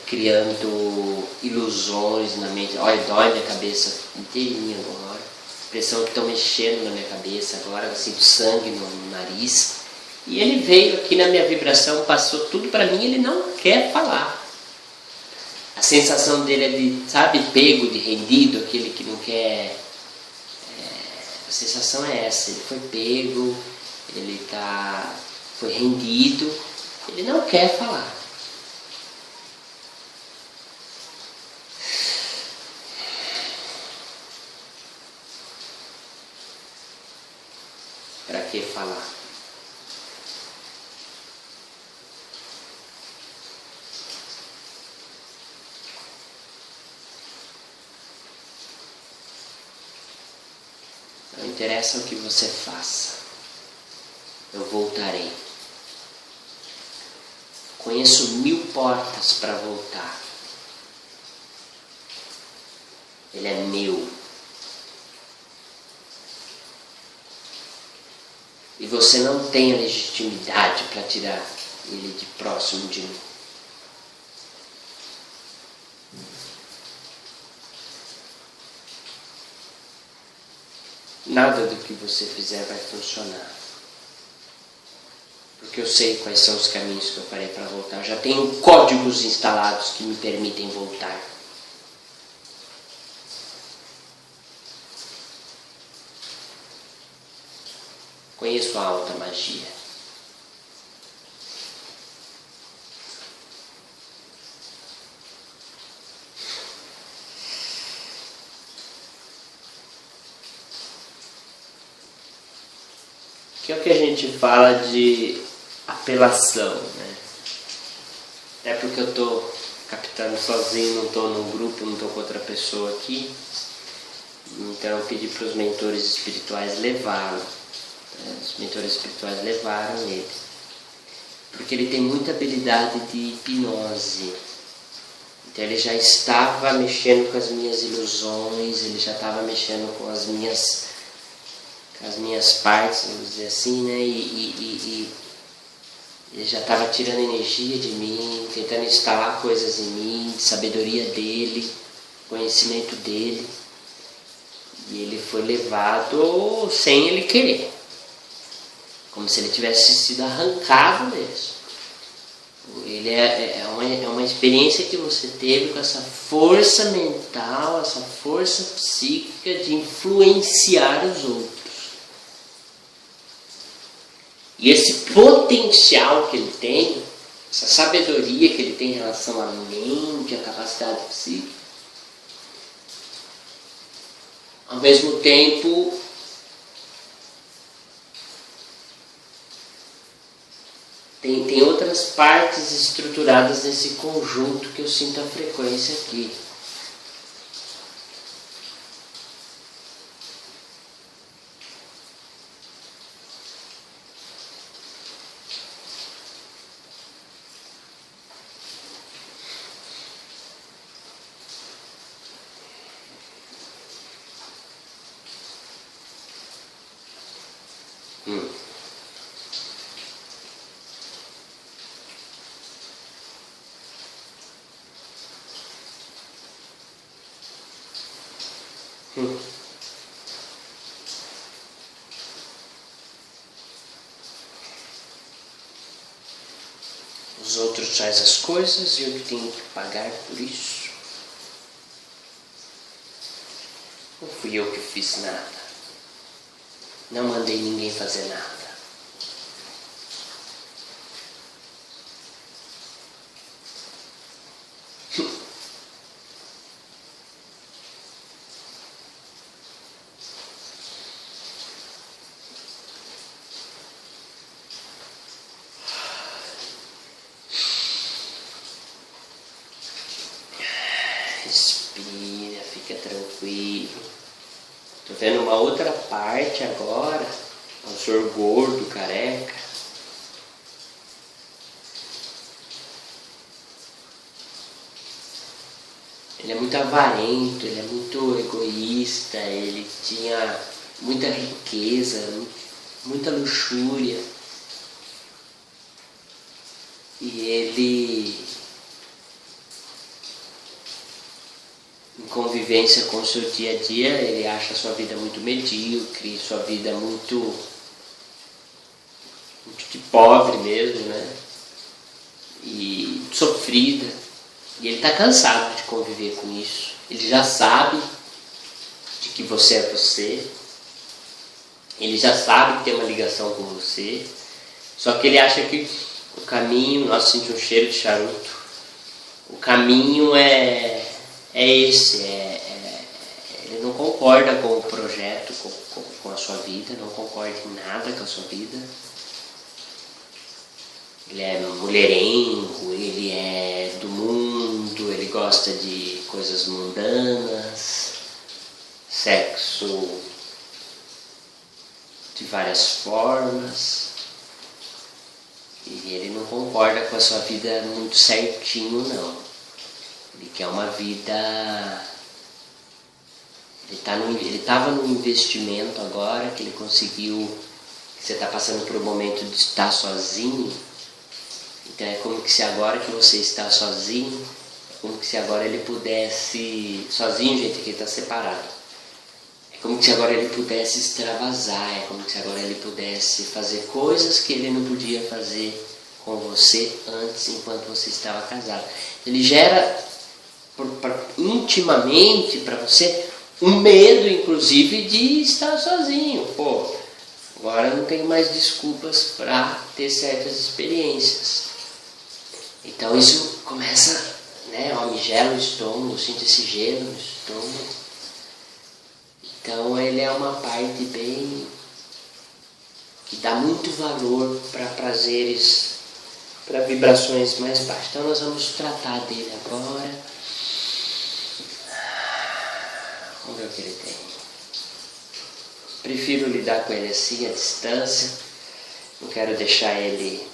criando ilusões na mente. Olha, dói minha cabeça inteirinha agora. Impressão que estão mexendo na minha cabeça agora, eu sinto sangue no nariz. E ele veio aqui na minha vibração, passou tudo para mim, ele não quer falar. A sensação dele é de, sabe, pego, de rendido, aquele que não quer. A sensação é essa, ele foi pego, foi rendido, ele não quer falar. Para que falar? Não interessa o que você faça, eu voltarei. Conheço 1000 portas para voltar. Ele é meu. E você não tem a legitimidade para tirar ele de próximo de mim. Nada do que você fizer vai funcionar. Porque eu sei quais são os caminhos que eu parei para voltar. Eu já tenho códigos instalados que me permitem voltar. Conheço a alta magia. Que é o que a gente fala de apelação, né? Até porque eu estou captando sozinho, não estou num grupo, não estou com outra pessoa aqui. Então eu pedi para os mentores espirituais levá-lo. Os mentores espirituais levaram ele. Porque ele tem muita habilidade de hipnose. Então ele já estava mexendo com as minhas ilusões, ele já estava mexendo com as minhas partes, vamos dizer assim, né? E ele já estava tirando energia de mim, tentando instalar coisas em mim, sabedoria dele, conhecimento dele. E ele foi levado sem ele querer. Como se ele tivesse sido arrancado mesmo. Ele é uma experiência que você teve com essa força mental, essa força psíquica de influenciar os outros. E esse potencial que ele tem, essa sabedoria que ele tem em relação à mente, à capacidade psíquica, ao mesmo tempo tem outras partes estruturadas nesse conjunto que eu sinto a frequência aqui. Os outros trazem as coisas e eu que tenho que pagar por isso. Não fui eu que fiz nada. Não mandei ninguém fazer nada. Respira, fica tranquilo. Tô vendo uma outra parte agora. É um senhor gordo, careca. Ele é muito avarento, ele é muito egoísta, ele tinha muita riqueza, muita luxúria. E ele, em convivência com o seu dia a dia, ele acha a sua vida muito medíocre, sua vida muito de pobre mesmo, né? E sofrida. E ele está cansado de conviver com isso. Ele já sabe de que você é você. Ele já sabe que tem uma ligação com você. Só que ele acha que o caminho... Nossa, senti um cheiro de charuto. O caminho é esse. Ele não concorda com o projeto, com a sua vida. Não concorda em nada com a sua vida. Ele é mulherengo, ele é do mundo, ele gosta de coisas mundanas, sexo de várias formas. E ele não concorda com a sua vida muito certinho, não. Ele quer uma vida... Ele estava no investimento agora, que ele conseguiu... Você está passando por um momento de estar sozinho. Então é como que se agora que você está sozinho, é como que se agora ele pudesse... Sozinho, gente, que ele está separado. É como que se agora ele pudesse extravasar, é como que se agora ele pudesse fazer coisas que ele não podia fazer com você antes, enquanto você estava casado. Ele gera intimamente para você um medo, inclusive, de estar sozinho. Pô, agora não tenho mais desculpas para ter certas experiências. Então isso começa, né? Me gela o estômago, eu sinto esse gelo no estômago. Então ele é uma parte bem... que dá muito valor para prazeres, para vibrações mais baixas. Então nós vamos tratar dele agora. Vamos ver o que ele tem. Prefiro lidar com ele assim, à distância. Não quero deixar ele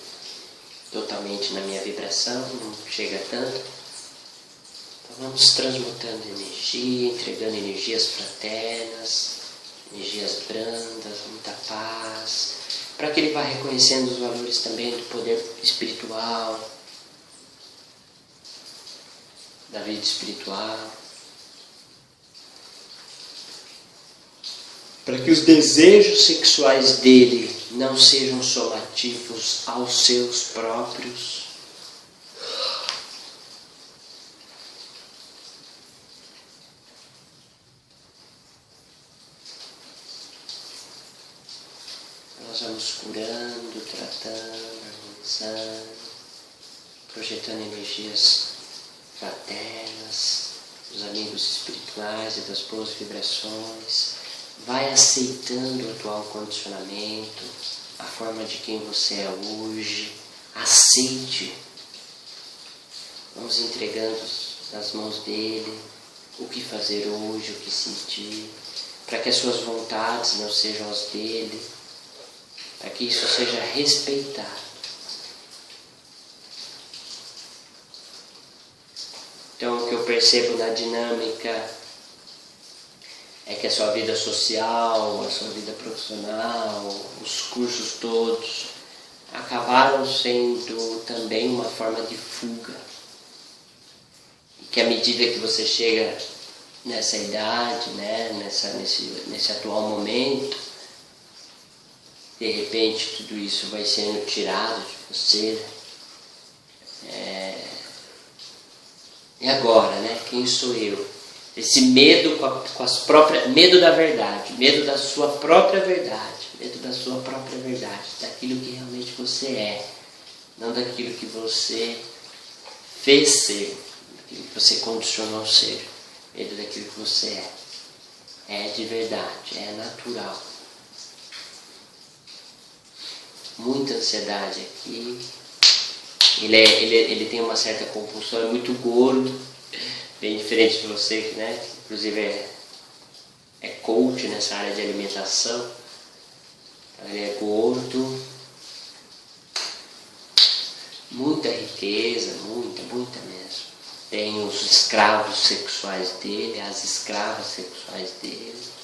totalmente na minha vibração, não chega tanto. Então vamos transmutando energia, entregando energias fraternas, energias brandas, muita paz, para que ele vá reconhecendo os valores também do poder espiritual, da vida espiritual, para que os desejos sexuais dele não sejam somativos aos seus próprios. Nós vamos curando, tratando, harmonizando, projetando energias fraternas, dos amigos espirituais e das boas vibrações. Vai aceitando o atual condicionamento, a forma de quem você é hoje. Aceite. Vamos entregando nas mãos dele o que fazer hoje, o que sentir, para que as suas vontades não sejam as dele, para que isso seja respeitado. Então o que eu percebo na dinâmica é que a sua vida social, a sua vida profissional, os cursos todos acabaram sendo também uma forma de fuga. E que à medida que você chega nessa idade, né? nesse atual momento, de repente tudo isso vai sendo tirado de você. E agora, né? Quem sou eu? Esse medo com as próprias, medo da verdade, medo da sua própria verdade, medo da sua própria verdade, daquilo que realmente você é, não daquilo que você fez ser, daquilo que você condicionou ser, medo daquilo que você é de verdade, é natural. Muita ansiedade aqui. Ele tem uma certa compulsão, é muito gordo, bem diferente de você, que, né, inclusive é coach nessa área de alimentação. Então, ele é gordo, muita riqueza, muita mesmo. Tem os escravos sexuais dele, as escravas sexuais dele.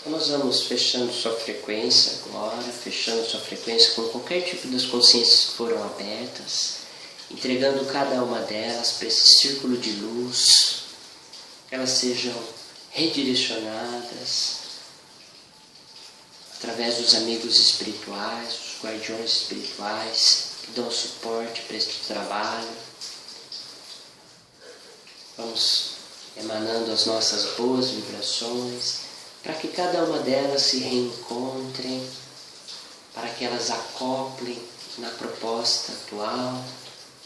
Nós vamos fechando sua frequência agora, fechando sua frequência com qualquer tipo das consciências que foram abertas, entregando cada uma delas para esse círculo de luz, que elas sejam redirecionadas através dos amigos espirituais, dos guardiões espirituais, que dão suporte para este trabalho. Vamos emanando as nossas boas vibrações, para que cada uma delas se reencontrem, para que elas acoplem na proposta atual,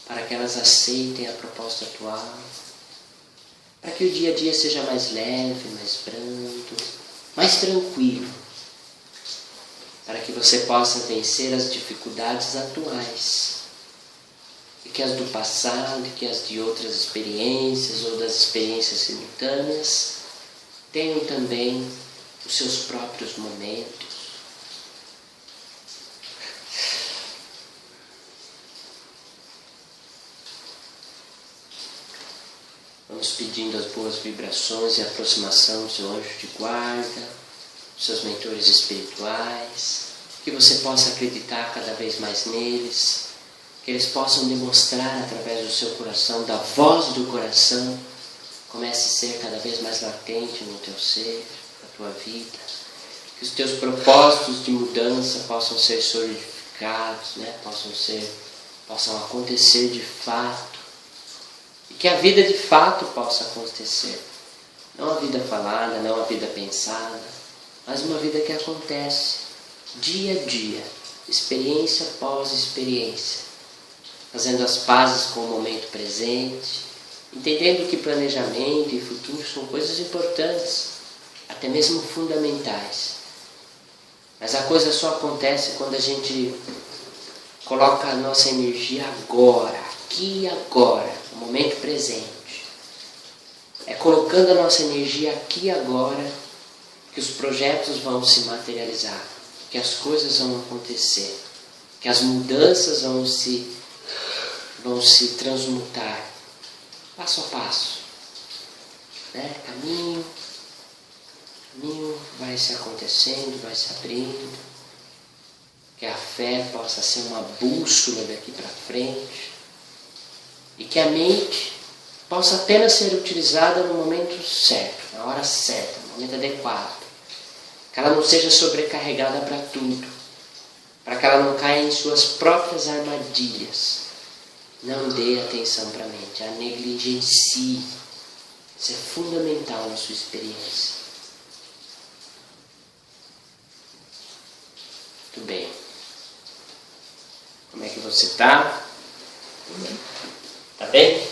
para que elas aceitem a proposta atual, para que o dia a dia seja mais leve, mais brando, mais tranquilo, para que você possa vencer as dificuldades atuais, e que as do passado, e que as de outras experiências ou das experiências simultâneas tenham também os seus próprios momentos. Vamos pedindo as boas vibrações e aproximação do seu anjo de guarda, dos seus mentores espirituais, que você possa acreditar cada vez mais neles, que eles possam demonstrar através do seu coração, da voz do coração, comece a ser cada vez mais latente no teu ser, tua vida, que os teus propósitos de mudança possam ser solidificados, né? possam acontecer de fato, e que a vida de fato possa acontecer, não a vida falada, não a vida pensada, mas uma vida que acontece dia a dia, experiência após experiência, fazendo as pazes com o momento presente, entendendo que planejamento e futuro são coisas importantes, até mesmo fundamentais. Mas a coisa só acontece quando a gente coloca a nossa energia agora, aqui e agora, no momento presente. É colocando a nossa energia aqui e agora que os projetos vão se materializar, que as coisas vão acontecer, que as mudanças vão se transmutar, passo a passo, né? Caminho vai se acontecendo, vai se abrindo, que a fé possa ser uma bússola daqui para frente, e que a mente possa apenas ser utilizada no momento certo, na hora certa, no momento adequado, que ela não seja sobrecarregada para tudo, para que ela não caia em suas próprias armadilhas. Não dê atenção para a mente, a negligencie. Isso é fundamental na sua experiência. Muito bem. Como é que você está? Tá bem?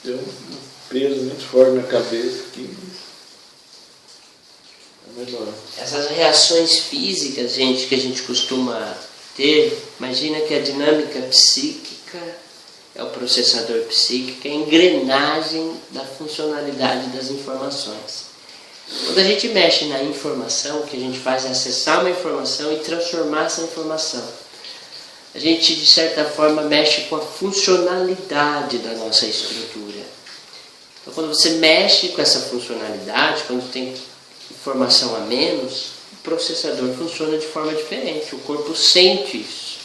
Deu um peso muito forte na cabeça aqui. É melhor. Essas reações físicas, gente, que a gente costuma ter, imagina que a dinâmica psíquica é o processador psíquico, é a engrenagem da funcionalidade das informações. Quando a gente mexe na informação, o que a gente faz é acessar uma informação e transformar essa informação. A gente, de certa forma, mexe com a funcionalidade da nossa estrutura. Então, quando você mexe com essa funcionalidade, quando tem informação a menos, o processador funciona de forma diferente. O corpo sente isso.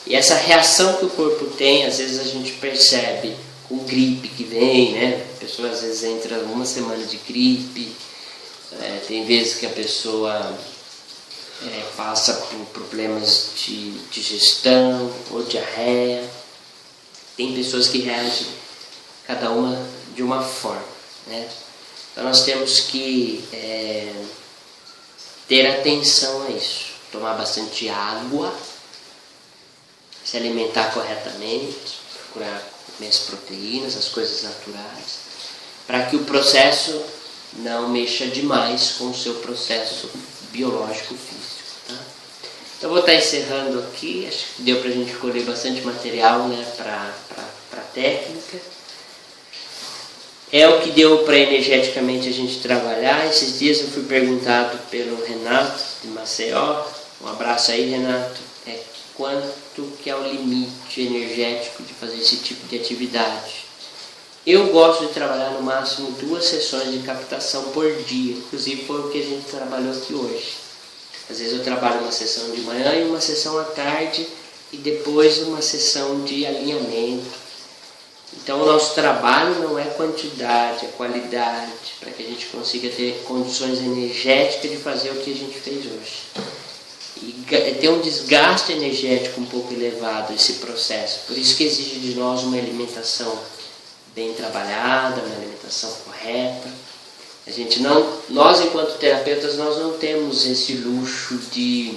E essa reação que o corpo tem, às vezes a gente percebe com gripe que vem, né? A pessoa às vezes entra uma semana de gripe, tem vezes que a pessoa passa por problemas de digestão ou diarreia. Tem pessoas que reagem, cada uma de uma forma, né? Então nós temos que ter atenção a isso, tomar bastante água, se alimentar corretamente, procurar comer as proteínas, as coisas naturais, para que o processo não mexa demais com o seu processo biológico físico. Tá? Então vou estar encerrando aqui, acho que deu para a gente colher bastante material, né, para a técnica. É o que deu para energeticamente a gente trabalhar. Esses dias eu fui perguntado pelo Renato de Maceió, um abraço aí, Renato, quanto que é o limite energético de fazer esse tipo de atividade. Eu gosto de trabalhar no máximo 2 sessões de captação por dia, inclusive foi o que a gente trabalhou aqui hoje. Às vezes eu trabalho uma sessão de manhã e uma sessão à tarde e depois uma sessão de alinhamento. Então o nosso trabalho não é quantidade, é qualidade, para que a gente consiga ter condições energéticas de fazer o que a gente fez hoje. E tem um desgaste energético um pouco elevado esse processo, por isso que exige de nós uma alimentação bem trabalhada, uma alimentação correta. A gente não, nós enquanto terapeutas, nós não temos esse luxo de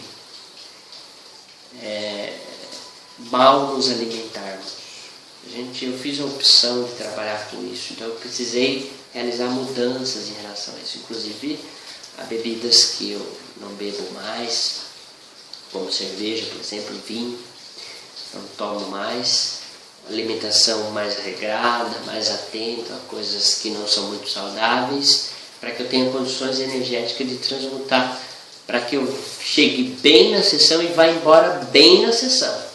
mal nos alimentarmos. Eu fiz a opção de trabalhar com isso, então eu precisei realizar mudanças em relação a isso. Inclusive, há bebidas que eu não bebo mais, como cerveja, por exemplo, vinho, não tomo mais. Alimentação mais regrada, mais atenta a coisas que não são muito saudáveis, para que eu tenha condições energéticas de transmutar, para que eu chegue bem na sessão e vá embora bem na sessão.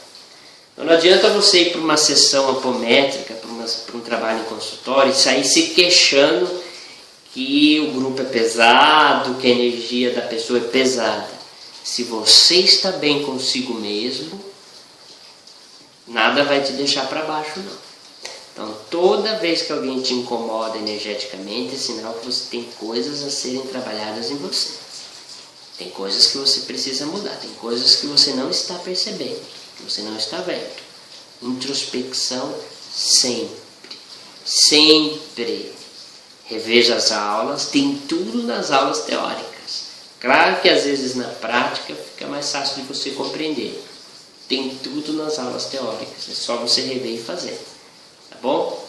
Então não adianta você ir para uma sessão apométrica, para um trabalho em consultório e sair se queixando que o grupo é pesado, que a energia da pessoa é pesada. Se você está bem consigo mesmo, nada vai te deixar para baixo, não. Então, toda vez que alguém te incomoda energeticamente, é sinal que você tem coisas a serem trabalhadas em você. Tem coisas que você precisa mudar, tem coisas que você não está percebendo, que você não está vendo. Introspecção sempre. Sempre. Reveja as aulas, tem tudo nas aulas teóricas. Claro que às vezes na prática fica mais fácil de você compreender. Tem tudo nas aulas teóricas, é só você rever e fazer. Tá bom?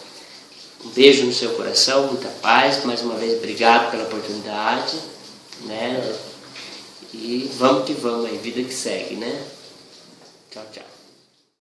Um beijo no seu coração, muita paz. Mais uma vez, obrigado pela oportunidade. Né? E vamos que vamos aí, vida que segue, né? Tchau, tchau.